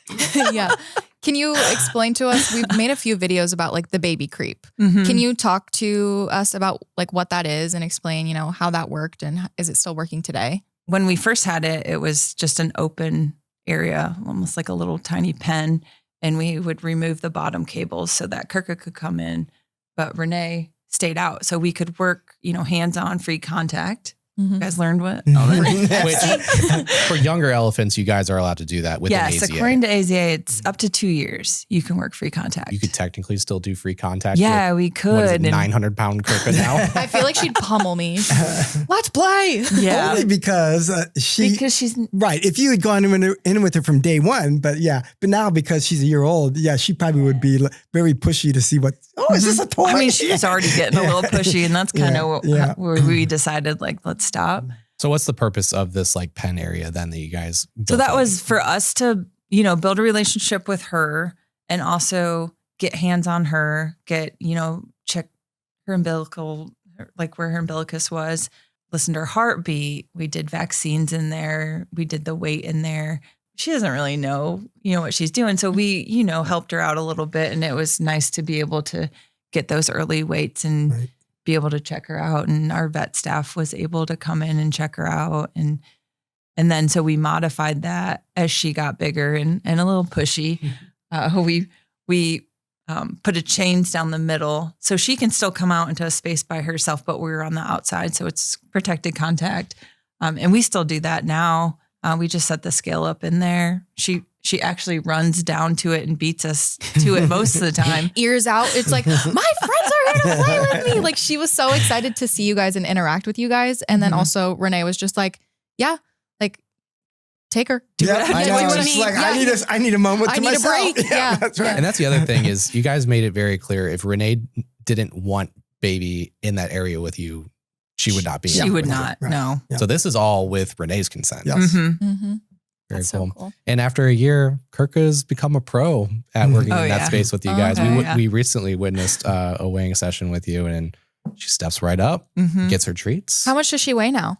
Yeah. Can you explain to us? We've made a few videos about like the baby creep. Mhm. Can you talk to us about like what that is and explain, how that worked, and is it still working today? When we first had it, it was just an open area, almost like a little tiny pen. And we would remove the bottom cables so that Kirkja could come in, but Renee stayed out. So we could work, hands-on, free contact. You guys learned what? Which, for younger elephants, you guys are allowed to do that with an Yes, AZA. according to AZA, it's up to 2 years. You can work free contact. You could technically still do free contact. Yeah, with, we what is could. it, 900-pound Kirkja now? I feel like she'd pummel me. Let's play. Yeah. Only because Because she's right. If you had gone in with her from day one, but now because she's a year old, she probably would be very pushy to see what. Oh, is this a toy? I mean, she's already getting a little pushy, and that's kind of where we decided, like, let's stop. So what's the purpose of this like pen area then that you guys built So that up? was for us to, build a relationship with her and also get hands on her, check her umbilical, like where her umbilicus was, listen to her heartbeat. We did vaccines in there. We did the weight in there. She doesn't really know, what she's doing. So we, helped her out a little bit, and it was nice to be able to get those early weights and be able to check her out. And our vet staff was able to come in and check her out. And then, so we modified that as she got bigger and a little pushy. We put a chains down the middle so she can still come out into a space by herself, but we're on the outside. So it's protected contact. And we still do that now. We just set the scale up in there. She actually runs down to it and beats us to it most of the time. Ears out. It's like, my friends are here to play with me. Like, she was so excited to see you guys and interact with you guys. And then also Renee was just like, take her. I know. what you It's need. like, I need a moment to myself. I need a break. Yeah. That's right. And that's the other thing is you guys made it very clear if Renee didn't want baby in that area with you, she would not be. She in would with not. Right. No. Yeah. So this is all with Renee's consent. Yes. Mm-hmm. Very That's cool. so cool. And after a year, Kirkja's become a pro at working Oh, in that yeah. space with you Oh, guys. okay. We recently witnessed a weighing session with you, and she steps right up, Mhm. gets her treats. How much does she weigh now?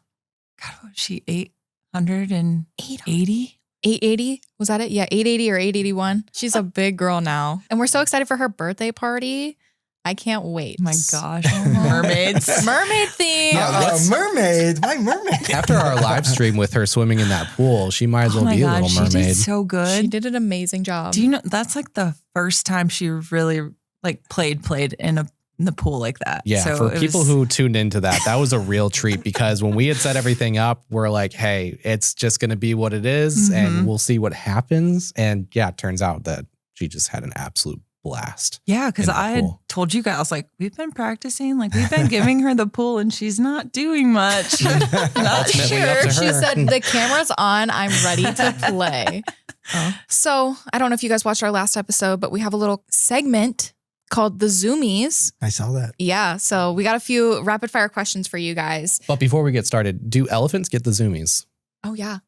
God, what was she 880? 880? Was that it? Yeah, 880 or 881. She's a big girl now. And we're so excited for her birthday party. I can't wait. My gosh. Mermaids. Mermaid theme. Mermaids. Why mermaids? After our live stream with her swimming in that pool, she might as well Oh my be a God, little she mermaid. did so good. She did an amazing job. Do you know that's like the first time she really like played in the pool like that? Yeah, So for it people was- who tuned into that was a real treat because when we had set everything up, we're like, hey, it's just going to be what it is, and we'll see what happens. And yeah, it turns out that she just had an absolute blast. Yeah, because in the I had pool. told you guys, I was like, we've been practicing, like we've been giving her the pool and she's not doing much. Not Ultimately up to sure. her. She said, the camera's on. I'm ready to play. So I don't know if you guys watched our last episode, but we have a little segment called the Zoomies. I saw that. Yeah. So we got a few rapid fire questions for you guys. But before we get started, do elephants get the zoomies? Oh, yeah.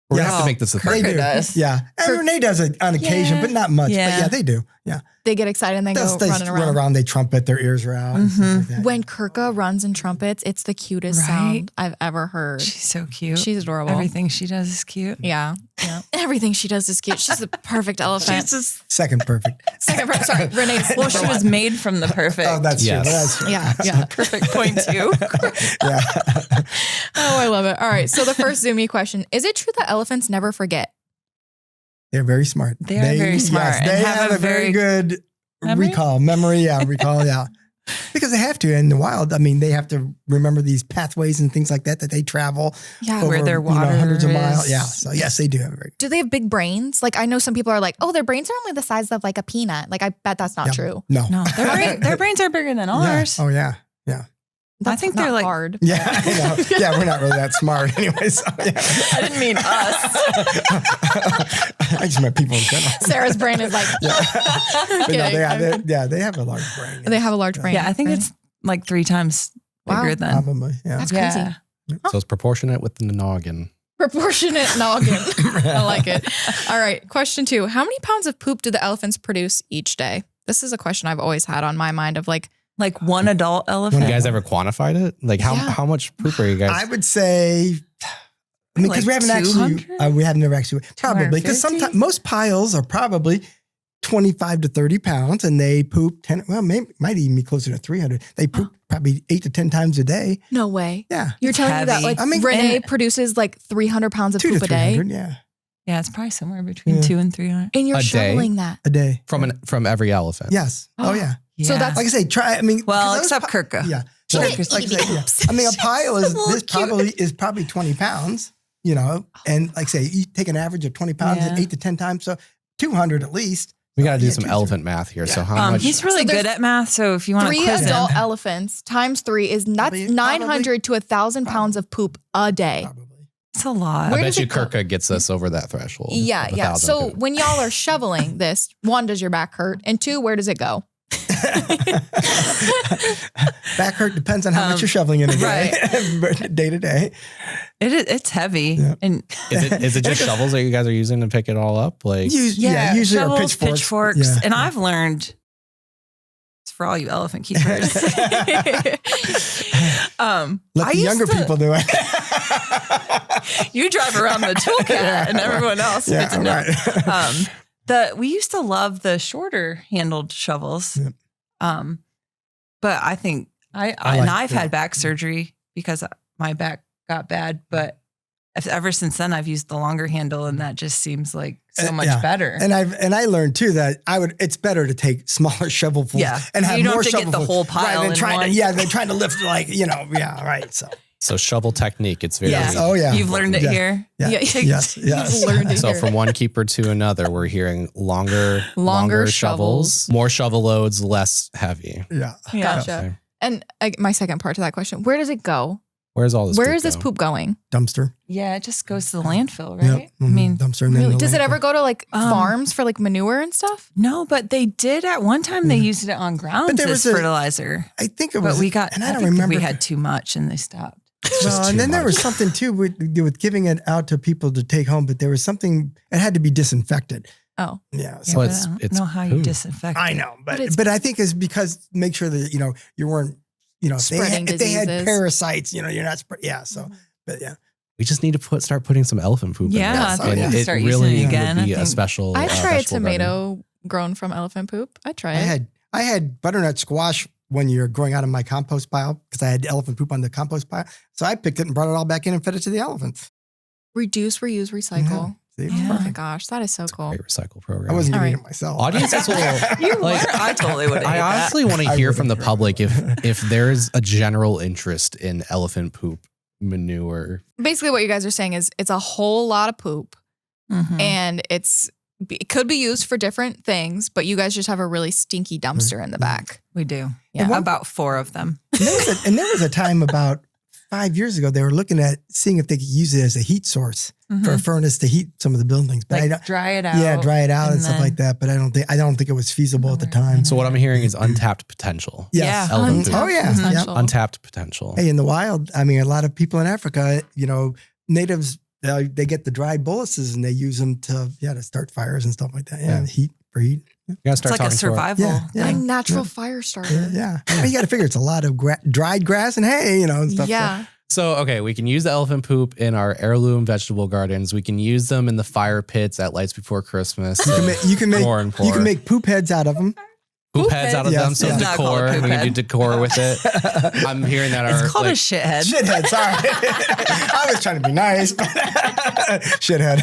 We're Yeah. going to have to make this a They thing. Kirkja do. does. Yeah. And Renee does it on occasion, Yeah. but not much. Yeah. But yeah, they do. Yeah. They get excited and they go They running run around. around, they trumpet, their ears are out. And stuff like that. When Kirkja runs and trumpets, it's the cutest Right? sound I've ever heard. She's so cute. She's adorable. Everything she does is cute. Yeah. Everything she does is cute. She's the perfect elephant. She's just, Second perfect. Sorry, Renee's. well, she was made from the perfect. Oh, that's Yes. true. That's true. Yeah, yeah. Perfect point too. Yeah. Oh, I love it. All right. So the first Zoomie question: is it true that elephants never forget? They're very smart. They are very smart Yes, and they have have a a very very- good Memory? memory. Yeah, recall. Yeah. Because they have to in the wild. I mean, they have to remember these pathways and things like that they travel Yeah. Where their water hundreds of miles. is. Yeah. So yes, they do have a very Do they have big brains? Like I know some people are like, oh, their brains are only the size of like a peanut. Like I bet that's not Yeah. true. no. No, their brains are bigger than Yeah. ours. Oh yeah. Yeah. That's think not they're like- hard. Yeah. I know. Yeah, we're not really that smart anyway. So yeah. I didn't mean us. I just meant people in general. Sarah's brain is like, But no, kidding. they have a large brain. They have a large brain. Yeah, I think right? it's like 3 times Wow. bigger than. Probably. Yeah. That's crazy. Yeah. So it's proportionate with the noggin. Proportionate noggin. I like it. All right. Question 2. How many pounds of poop do the elephants produce each day? This is a question I've always had on my mind of like, Like one adult elephant. You guys ever quantified it? Like Yeah. how much poop are you guys? I would say, I mean, because Like we haven't 200? we have never actually, probably, because 250? sometimes most piles are probably 25 to 30 pounds and they poop 10, well, maybe, might even be closer to 300. They poop probably 8 to 10 times a day. no way. Yeah. You're telling me that heavy. like I mean, Renee and- produces like 300 pounds of 2 poop to a day 300, yeah, Yeah, it's probably somewhere between Yeah. 2 and 300. and you're A day? shoveling that. a day. from every elephant. Yes. Oh, yeah. So Yeah. that's Like I say, try, I mean, well, 'cause those except Kirkja. Yeah. So, Eat it, like eat I say, it. I mean, a pile Little is probably 20 pounds, you know, and like say, you take an average of 20 pounds and Yeah. 8 to 10 times. So 200 at least. We got to do Yeah, some 200. elephant math here. So how much? He's really So there's good at math. So if you want to 3 quiz adult him, elephants times 3 is Probably- 900 to 1,000 pounds of poop a day. Probably. it's a lot. I Where bet does you it go? Kirkja gets us over that threshold. Yeah, of yeah. 1,000 So poop. when y'all are shoveling this, 1, does your back hurt? And 2, where does it go? Back hurt depends on how much you're shoveling in a day, day to day. It's heavy. Yeah. And Is it just shovels that you guys are using to pick it all up? Like, Usually our shovels, pitchforks. pitchforks. Yeah. And I've learned it's for all you elephant keepers. Let I the used younger to- people do it. You drive around the toolcat and everyone else gets to know. Right. We used to love the shorter handled shovels. Yep. But I think I've had back surgery because my back got bad, but ever since then I've used the longer handle and that just seems like so much Yeah. better. And I learned too that it's better to take smaller shovelfuls and have you don't more have to get the shovelfuls whole pile than in trying one. to than trying to lift right. So shovel technique. It's very. Yeah. oh yeah. You've learned it Yeah. here. Yeah. Yeah. Yes. You've learned it So here. from one keeper to another, we're hearing longer shovels, more shovel loads, less heavy. Yeah. Yeah. Gotcha. Okay. And my second part to that question, where does it go? Where's all this? Where poop is this go? poop going? Dumpster. Yeah, it just goes to the landfill, Yep. right? I Mhm. mean, dumpster. And then Really? the Does it landfill. ever go to like Um, farms for like manure and stuff? no, but they did at one time. They used it on grounds there as was fertilizer. I think it was. But we got, and I I don't think remember. we had too much and they stopped. It's just Well, and too then there much. was something too with giving it out to people to take home, but there was something. It had to be disinfected. Oh, Yeah. Yeah, So but it's- I don't it's know how you poop. disinfect I it. know, But but it's- I think it's because make sure that you weren't if Spreading if they had diseases. parasites, you're not Yeah. So, but yeah. We just need to start putting some elephant poop Yeah, in there. I think And we need to it start using really it again. would I be a think- special. I'd try a vegetable garden. tomato grown from elephant poop. I'd try it. I had butternut squash one year growing out of my compost pile because I had elephant poop on the compost pile. So I picked it and brought it all back in and fed it to the elephants. Reduce, reuse, recycle. See, it was Yeah. Oh my perfect. gosh, that is so cool. Great recycle program. I wasn't All going right. to eat it myself. Audiences will. You Like, were? I totally would have. I honestly want to I hear would've from the tried public that. if there's a general interest in elephant poop manure. Basically, what you guys are saying is it's a whole lot of poop, Mhm. and it could be used for different things, but you guys just have a really stinky dumpster in the back. We do. Yeah. Yeah, about 4 of them. And there was a time about 5 years ago, they were looking at seeing if they could use it as a heat source for a furnace to heat some of the buildings. But I Like don't, dry it out. yeah, dry it out and and stuff then- like that. But I don't think it was feasible at the time. So what I'm hearing is untapped potential. Yes. Yeah. Elephant poop. Oh yeah. Mhm. Yep. Untapped potential. Hey, in the wild, I mean, a lot of people in Africa, natives, they get the dried boluses and they use them to start fires and stuff like that. Yeah, Yeah. heat for heat. You gotta It's start like a talking to our- survival Yeah, A thing. natural Yeah. fire starter. Yeah. I mean, you got to figure it's a lot of dried grass and hay, and stuff. Yeah. So, okay, we can use the elephant poop in our heirloom vegetable gardens. We can use them in the fire pits at Lights Before Christmas. You can More and you can more. make poop heads out of them. Poop heads out of Yes, them. So yeah. It's not called a decor. poop We can do head. decor with it. I'm hearing that our It's called a like, shithead. Shithead, sorry. I was trying to be nice. But shithead.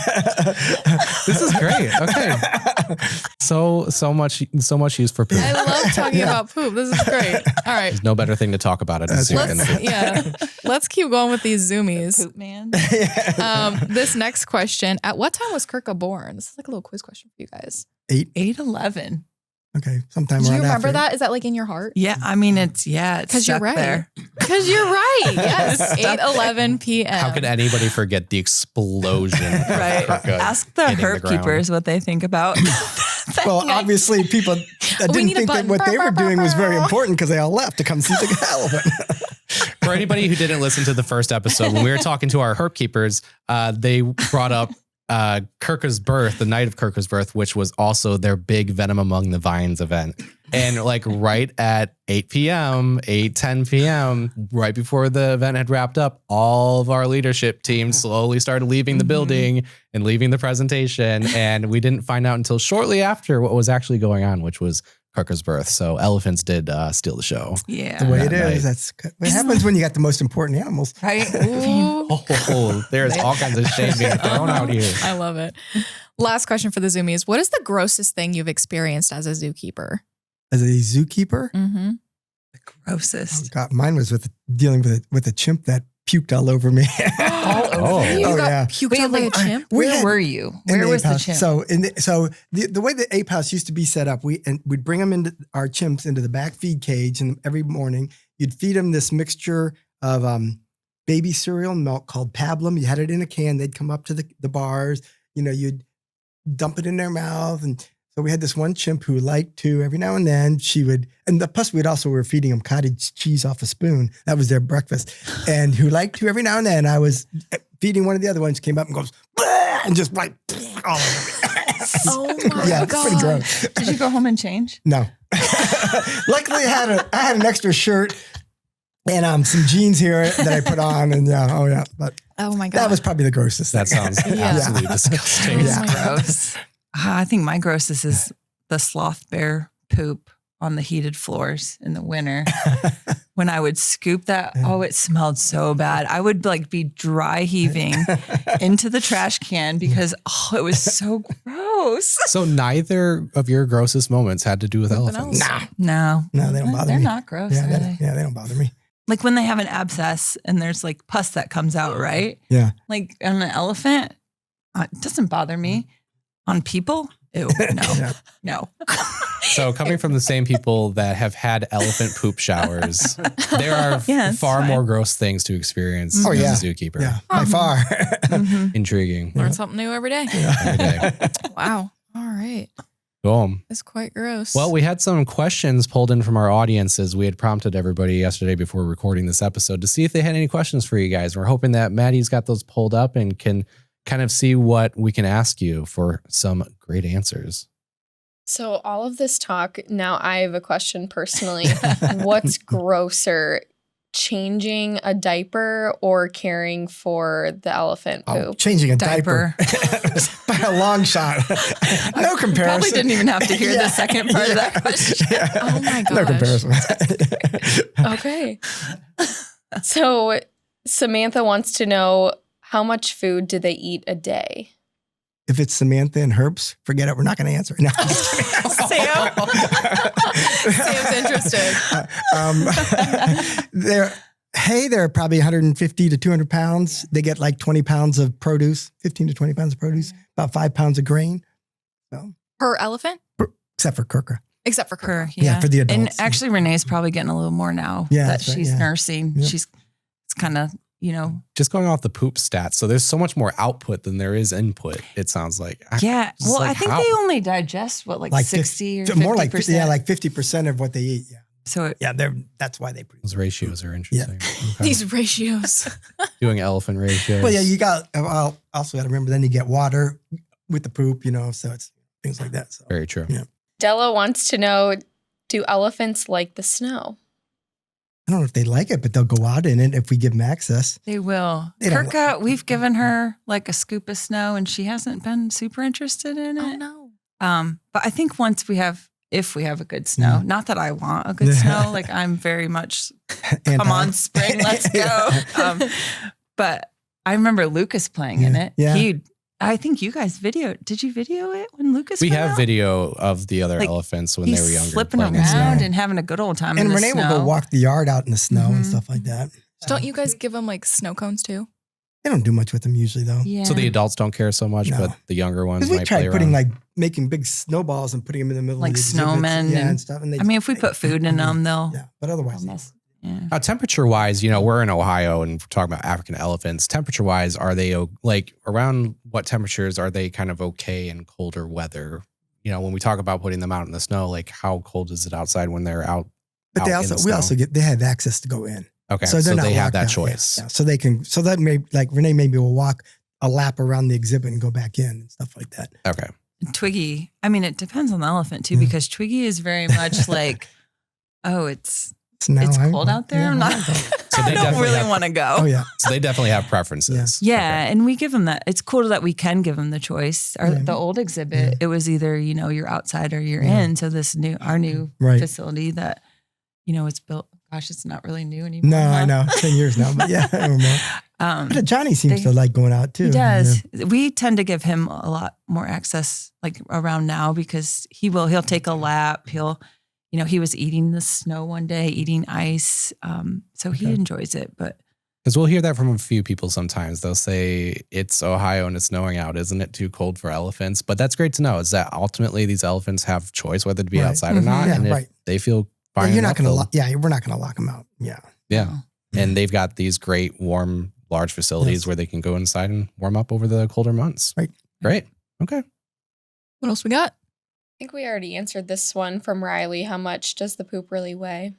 this is great. Okay. So much use for poop. I love talking about poop. This is great. All right. There's no better thing to talk about at a zoo than Let's, poop. let's keep going with these zoomies. Poop man. This next question: at what time was Kirkja born? This is like a little quiz question for you guys. 8'11". Okay, sometime Do you around remember after. that? Is that like in your heart? Yeah, I mean it's Because you're stuck right. there. Because you're right. Yes, 8:11 p.m. How could anybody forget the explosion? of Right. Kirkja Ask the hitting the herp ground? keepers what they think about. Well, obviously, people didn't need a think that button. what they were doing was very Burr. important because they all left to come see the elephant. For anybody who didn't listen to the first episode, when we were talking to our herp keepers, they brought up Kirkja's birth, the night of Kirkja's birth, which was also their big Venom Among the Vines event. And like right at 8 p.m., 10 p.m., right before the event had wrapped up, all of our leadership team slowly started leaving the building and leaving the presentation. And we didn't find out until shortly after what was actually going on, which was Kirkja's birth. So elephants did steal the show. Yeah. The way it That night. is, that's what happens when you got the most important animals. Right? Ooh. Oh, there's all kinds of shade being thrown out here. I love it. Last question for the Zoomies. What is the grossest thing you've experienced as a zookeeper? As a zookeeper, Mm-hmm. grossest? God, mine was dealing with a chimp that puked all over me. All over you? You got yeah. puked on by a chimp? Where were you? Where was the chimp? So the way the ape house used to be set up, we'd bring them into our chimps into the back feed cage, and every morning you'd feed them this mixture of baby cereal milk called pablum. You had it in a can. They'd come up to the bars. You'd dump it in their mouth, and so we had this one chimp who liked to every now and then plus we were feeding them cottage cheese off a spoon. That was their breakfast. And who liked to every now and then I was feeding one of the other ones, came up and goes, and just like all over me. Oh my Yeah, God. pretty gross. Did you go home and change? No. Luckily I had an extra shirt and some jeans here that I put on, and but Oh my God. that was probably the grossest That thing. sounds absolutely disgusting. Oh Yeah. my God. Gross. I think my grossest is the sloth bear poop on the heated floors in the winter. When I would scoop that, it smelled so bad. I would be dry heaving into the trash can because it was so gross. So neither of your grossest moments had to do with Nothing elephants. else. No. No, they don't bother They're me. not gross, Yeah, are they? they don't bother me. Like when they have an abscess and there's pus that comes out, right? Yeah. Like on an elephant, it doesn't bother me. On people, ew, no, Yeah. no. So coming from the same people that have had elephant poop showers, there are Yeah, it's far fine. more gross things to experience Oh, as yeah. a zookeeper. Yeah, by far. Mhm. Intriguing. Learn something new every day. Every day. Wow. All right. Cool. That's quite gross. Well, we had some questions pulled in from our audience as we had prompted everybody yesterday before recording this episode to see if they had any questions for you guys. We're hoping that Maddie's got those pulled up and can kind of see what we can ask you for some great answers. So all of this talk, now I have a question personally. What's grosser, changing a diaper or caring for the elephant poop? Changing a diaper. Diaper. By a long shot. No comparison. Probably didn't even have to hear Yeah. the second part of that question. Yeah. Oh my No gosh. comparison. Okay. So Samantha wants to know, how much food do they eat a day? If it's Samantha and Herbs, forget it. We're not going to answer. No, I'm just kidding. Sam's interested. They're probably 150 to 200 pounds. They get like 20 pounds of produce, 15 to 20 pounds of produce, about 5 pounds of grain. So, Per elephant? except for Kirkja. Except for Her, Kirkja. Yeah, for the adults. And actually, Renee's probably getting a little more now Yeah, that that's right, she's yeah. nursing. Yep. It's kind of, Just going off the poop stats. So there's so much more output than there is input, it sounds like. yeah. Just Well, like I think how? they only digest what, like 60 or 50%. more like 50% of what they eat. Yeah, So yeah. That's why they produce. Those ratios are interesting. Okay. These ratios. Doing elephant ratios. Well, yeah, you also got to remember. Then you get water with the poop. So it's things like that. So Very true. Yeah. Della wants to know, do elephants like the snow? I don't know if they like it, but they'll go out in it if we give them access. they will. They don't Kirkja, we've given her like a scoop of snow and she hasn't been super interested in Oh it. no. But I think if we have a good snow, not that I want a good snow, like I'm very much, come on, spring, let's go. But I remember Lucas playing in it. Yeah. I think you guys did you video it when Lucas We went have out? video of the other Like, elephants when He's they were younger. flipping playing in the around snow. and having a good old time And in the Renee snow. will go walk the yard out in the snow and Mhm. stuff like that. Don't you guys give them like snow cones too? They don't do much with them usually, though. Yeah. So the adults don't care so much, No. but the younger ones Because we might play tried putting around. making big snowballs and putting them in the middle Like of the exhibits, snowmen yeah, and- and stuff. And I mean, if we put food in them, they'll yeah, but otherwise, mess. Yeah. Temperature wise, we're in Ohio and we're talking about African elephants. Temperature wise, are they around what temperatures are they kind of okay in colder weather? When we talk about putting them out in the snow, like how cold is it outside when they're out? but out in the snow? they have access to go in. Okay, So so, they're not they have locked that out, choice. Yeah. So they can. So that may Renee maybe will walk a lap around the exhibit and go back in and stuff like that. Okay. Twiggy. I mean, it depends on the elephant too, Yeah. because Twiggy is very much like, it's So cold out there. I'm not. So I they don't definitely really have- want to go. Oh yeah. So they definitely have preferences. Yeah, and we give them that. It's cool that we can give them the choice. Yeah. The old exhibit, Yeah. it was either you're outside or you're Yeah. in. So our new Right. facility that it's built. Gosh, it's not really new anymore. No, I huh? know. 10 years now, but yeah, I don't know. But Johnny seems to like going out too. He does. We tend to give him a lot more access like around now because he'll take a lap. He'll, he was eating the snow one day, eating ice. So he enjoys it, but. Because we'll hear that from a few people sometimes. They'll say, it's Ohio and it's snowing out. Isn't it too cold for elephants? But that's great to know, is that ultimately these elephants have choice whether to be outside or not. Yeah, and if they feel fine, you're not going to we're not going to lock them out. Yeah. Yeah. And they've got these great, warm, large facilities where they can go inside and warm up over the colder months. Right. Great. Okay. What else we got? I think we already answered this one from Riley. How much does the poop really weigh?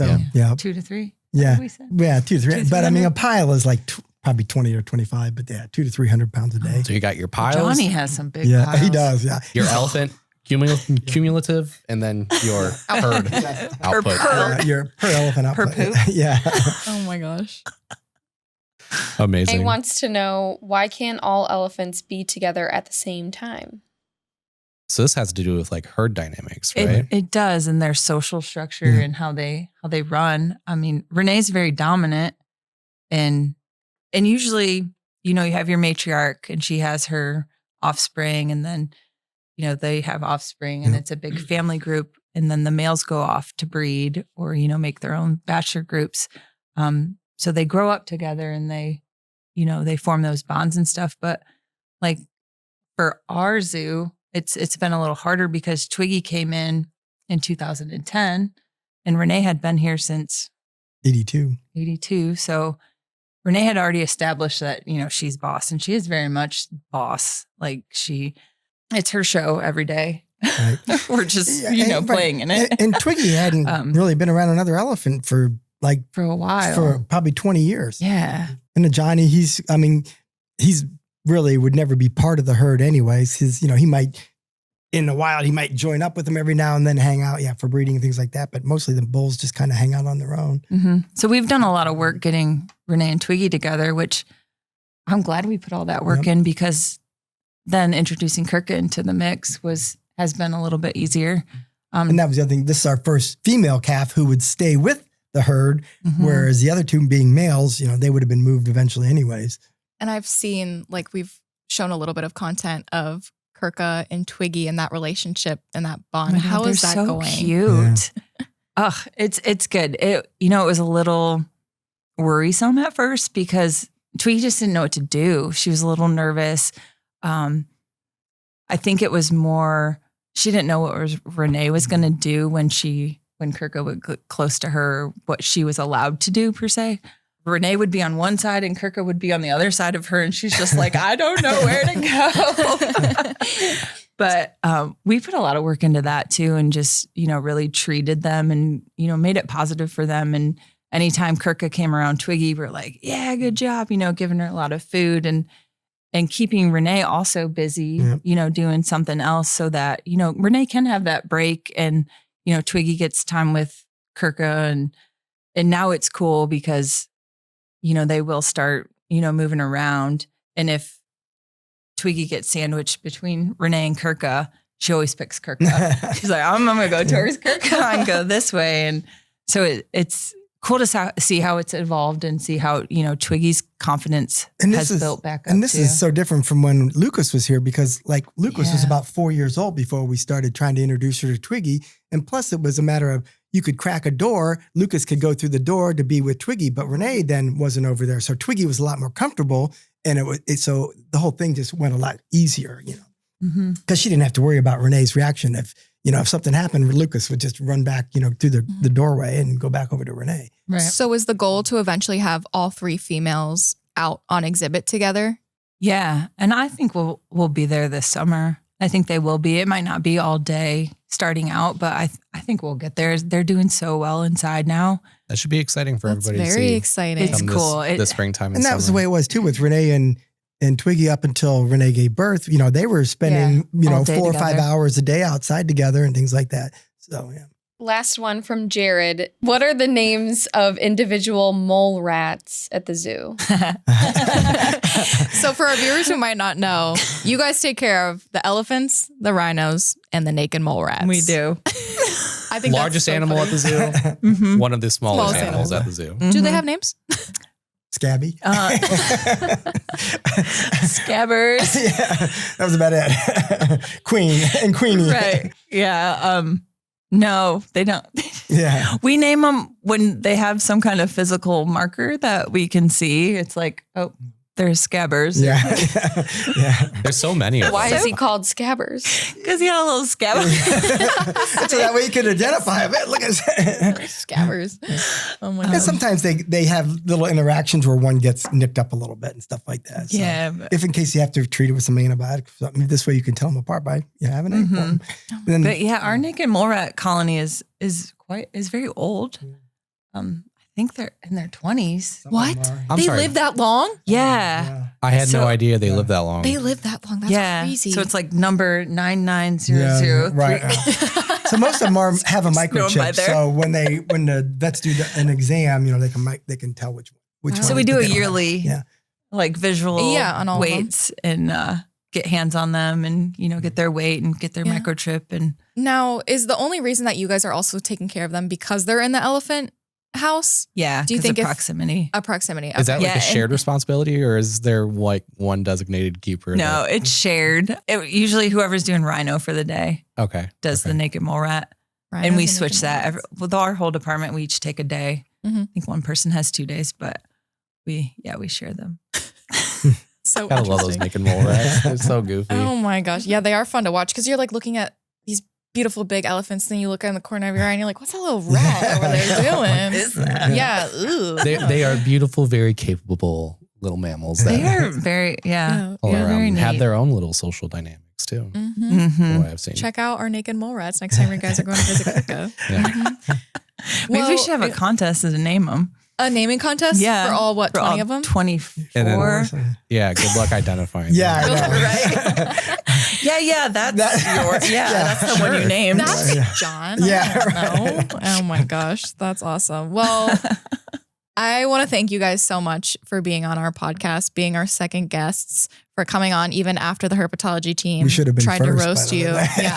So, yeah. 2 to 3. Yeah. We said. Yeah. 2 to 3. 200? But I mean, a pile is like probably 20 or 25, but 200 to 300 pounds a day. So you got your piles. Johnny has some big Yeah, piles. he does. Yeah. Your elephant cumulative, and then your herd output. Your per elephant output. poop? Yeah. Oh my gosh. Amazing. He wants to know, why can't all elephants be together at the same time? So this has to do with like herd dynamics, right? It does, and their social structure and how they run. I mean, Renee's very dominant, and usually, you have your matriarch, and she has her offspring, and then they have offspring, and it's a big family group, and then the males go off to breed or make their own bachelor groups. So they grow up together, and they form those bonds and stuff. But like for our zoo, it's been a little harder because Twiggy came in 2010, and Renee had been here since 82. So Renee had already established that, she's boss, and she is very much boss. Like it's her show every day. Right. We're just, playing in it. And Twiggy hadn't really been around another elephant for a while. For probably 20 years. Yeah. And Johnny, he's really would never be part of the herd anyways. He might, in the wild, he might join up with them every now and then, hang out, for breeding and things like that. But mostly the bulls just kind of hang out on their own. Mm-hmm. So we've done a lot of work getting Renee and Twiggy together, which I'm glad we put all that work in, because then introducing Kirkja into the mix has been a little bit easier. And that was the other thing. This is our first female calf who would stay with the herd, whereas the other two being males, they would have been moved eventually anyways. And I've seen, we've shown a little bit of content of Kirkja and Twiggy and that relationship and that bond. Oh, how is that so going? Cute. Yeah. It's good. It was a little worrisome at first because Twiggy just didn't know what to do. She was a little nervous. I think it was more, she didn't know what Renee was going to do when Kirkja would get close to her, what she was allowed to do per se. Renee would be on one side and Kirkja would be on the other side of her. And she's just like, I don't know where to go. But we put a lot of work into that too, and just, really treated them and, made it positive for them. And anytime Kirkja came around Twiggy, we're like, yeah, good job, giving her a lot of food and keeping Renee also busy, doing something else so that, Renee can have that break and, Twiggy gets time with Kirkja and now it's cool because, they will start, moving around. And if Twiggy gets sandwiched between Renee and Kirkja, she always picks Kirkja. She's like, I'm going to go towards Kirkja and go this way. And so it's cool to see how it's evolved and see how, Twiggy's confidence has built back up. And this is so different from when Lucas was here because Lucas was about 4 years old before we started trying to introduce her to Twiggy. And plus it was a matter of, you could crack a door, Lucas could go through the door to be with Twiggy, but Renee then wasn't over there. So Twiggy was a lot more comfortable. And so the whole thing just went a lot easier, because she didn't have to worry about Renee's reaction. If something happened, Lucas would just run back, through the doorway and go back over to Renee. Right. So is the goal to eventually have all three females out on exhibit together? Yeah. And I think we'll be there this summer. I think they will be. It might not be all day starting out, but I think we'll get there. They're doing so well inside now. That should be exciting for everybody to see. Very exciting. It's cool. This springtime And that was the way it was too with Renee and Twiggy up until Renee gave birth. They were spending, all day 4 or 5 together. hours a day outside together and things like that. So, yeah. Last one from Jared. What are the names of individual mole rats at the zoo? So for our viewers who might not know, you guys take care of the elephants, the rhinos, and the naked mole rats. We do. I think largest that's so animal funny. at the zoo, Mm-hmm. one of the smallest Smallest animals animal. at the zoo. Do they have names? Scabby. Scabbers. Yeah, that was about it. Queen and Queenie. Right. Yeah. No, they don't. Yeah. We name them when they have some kind of physical marker that we can see. It's like, oh, there's Scabbers. Yeah. Yeah. There's so many of Why them. is he called Scabbers? Because he had a little scabber. So that way you can identify him. Look at Scabbers. Oh my And God. sometimes they have little interactions where one gets nicked up a little bit and stuff like that. So Yeah. But, if in case you have to treat it with some antibiotics or something, this way you can tell them apart by having it. Mhm. Then, but yeah, our naked mole rat colony is very old. I think they're in their 20s. What? I'm They sorry. live that long? Yeah. I had no So- idea they lived that long. They live that long. That's yeah. crazy. So it's like number 9900. Yeah, right. So most of them have a Just know 'em by microchip. there. So when the vets do an exam, they can tell which one. So we do a they don't have. yearly Yeah. like visual Yeah, on all of them. weights and get hands on them and, get their weight and get their Yeah. microchip. And Now, is the only reason that you guys are also taking care of them because they're in the elephant house? yeah, Do you 'cause think of if- proximity? A proximity. Is that Okay. like Yeah, a shared responsibility, or is there like one designated keeper? No, it's shared. Usually whoever's doing rhino for the day Okay. does the naked mole rat. Right, And we as an switch that. agent. With our whole department, we each take a day. Mhm. I think one person has 2 days, but we share them. So Gotta love those interesting. naked mole rats. They're so goofy. Oh my gosh. Yeah, they are fun to watch because you're like looking at these beautiful big elephants. Then you look in the corner of your eye and you're like, what's that little rat over there doing? Is that? Yeah. Ooh. They are beautiful, very capable little mammals that They are very, Yeah. all yeah, very around have neat. their own little social dynamics too. Mhm. From Mhm. what I've seen. Check out our naked mole rats next time you guys are going to visit Kirkja. Yeah. Maybe we should have a contest to name them. a naming contest Yeah. for all, what, For 20 all of them? 24. And then- Yeah, good luck identifying. Yeah, them. I know. Yeah, that's That- yours. Yeah, Yeah, that's the one you sure. named. That's Yeah. John. Yeah, I don't know. Oh my gosh. That's awesome. Well, I want to thank you guys so much for being on our podcast, being our second guests, for coming on even after the herpetology team We should have been tried first, to by roast the you. way. Yeah.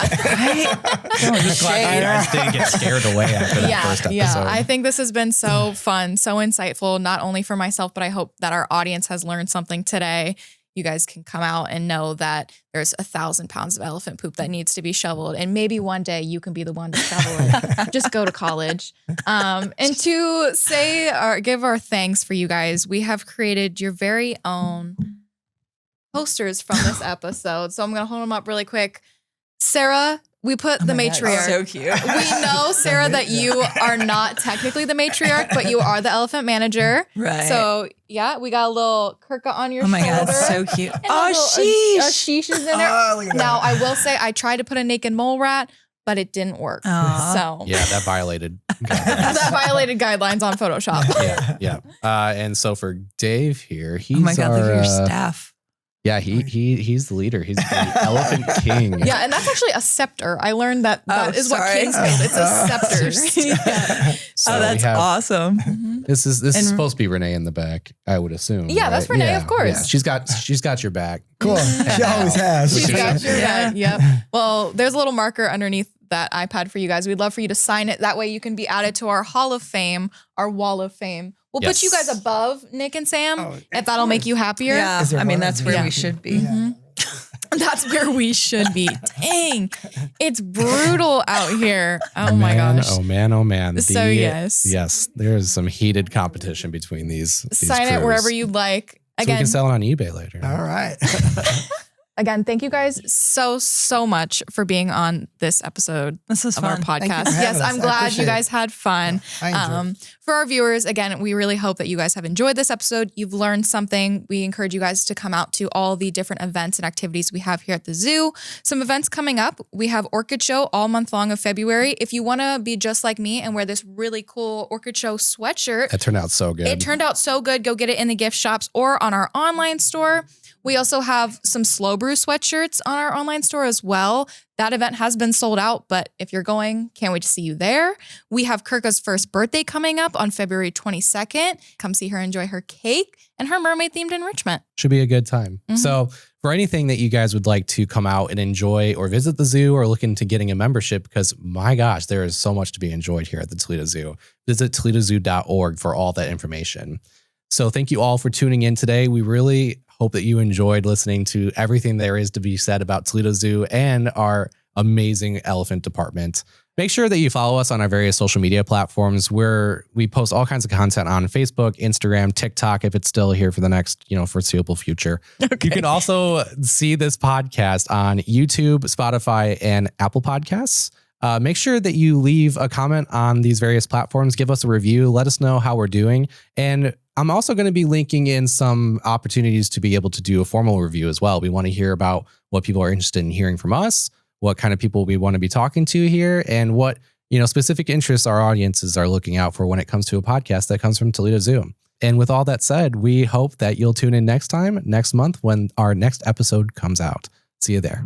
I'm just glad you guys didn't get scared away after that first episode. Yeah, I think this has been so fun, so insightful, not only for myself, but I hope that our audience has learned something today. You guys can come out and know that there's 1,000 pounds of elephant poop that needs to be shoveled. And maybe one day you can be the one to shovel it. Just go to college. And to say or give our thanks for you guys, we have created your very own posters from this episode. So I'm going to hold them up really quick. Sarah, we put the Oh my God, matriarch. so cute. We know, Sarah, that you are not technically the matriarch, but you are the elephant manager. Right. So yeah, we got a little Kirkja on your oh my shoulder. God, so cute. And a Oh, little- sheesh. a sheesh is in there. Oh, look at Now, that. I will say I tried to put a naked mole rat, but it didn't work. Aw. So Yeah, that violated. that violated guidelines on Photoshop. yeah. And so for Dave here, he's Oh my God, our, look at your staff. Yeah, he's the leader. He's the elephant king. Yeah, and that's actually a scepter. I learned that Oh, is what sorry. kings hold. It's a scepter. Yeah. So Oh, we that's have- awesome. Mhm. This is And- supposed to be Renee in the back, I would assume. Yeah, that's Renee, of course. Yeah. She's got your back. Cool. She always has. She's Which is- got your Yeah. back. Yep. Well, there's a little marker underneath that iPad for you guys. We'd love for you to sign it. That way you can be added to our Hall of Fame, our Wall of Fame. We'll put you Yes. guys above Nick and Sam Oh, if that'll make you happier. Yeah, Is there I mean, one? that's where Yeah. we should be. Yeah. That's where we should be. Dang. It's brutal out here. Oh my Man, gosh. Oh man, oh man. So, yes. Yes, there is some heated competition between these Sign it crews. wherever you'd like. So we Again, can sell it on eBay later. All right. again, thank you guys so much for being on this episode This is of our fun. Thank you podcast. for having Yes, us. I'm I glad appreciate you it. guys had fun. I enjoyed it. For our viewers, again, we really hope that you guys have enjoyed this episode. You've learned something. We encourage you guys to come out to all the different events and activities we have here at the zoo. Some events coming up. We have Orchid Show all month long of February. If you want to be just like me and wear this really cool Orchid Show sweatshirt, That turned out so good. it turned out so good. Go get it in the gift shops or on our online store. We also have some Slow Brew sweatshirts on our online store as well. That event has been sold out, but if you're going, can't wait to see you there. We have Kirkja's first birthday coming up on February 22nd. Come see her enjoy her cake and her mermaid-themed enrichment. Should be a good time. Mhm. So for anything that you guys would like to come out and enjoy or visit the zoo or look into getting a membership, because my gosh, there is so much to be enjoyed here at the Toledo Zoo. Visit toledozoo.org for all that information. So thank you all for tuning in today. We really Hope that you enjoyed listening to everything there is to be said about Toledo Zoo and our amazing elephant department. Make sure that you follow us on our various social media platforms where we post all kinds of content on Facebook, Instagram, TikTok, if it's still here for the next, foreseeable future. Okay. You can also see this podcast on YouTube, Spotify, and Apple Podcasts. Make sure that you leave a comment on these various platforms. Give us a review. Let us know how we're doing. And I'm also going to be linking in some opportunities to be able to do a formal review as well. We want to hear about what people are interested in hearing from us, what kind of people we want to be talking to here, and what, specific interests our audiences are looking out for when it comes to a podcast that comes from Toledo Zoo. And with all that said, we hope that you'll tune in next month when our next episode comes out. See you there.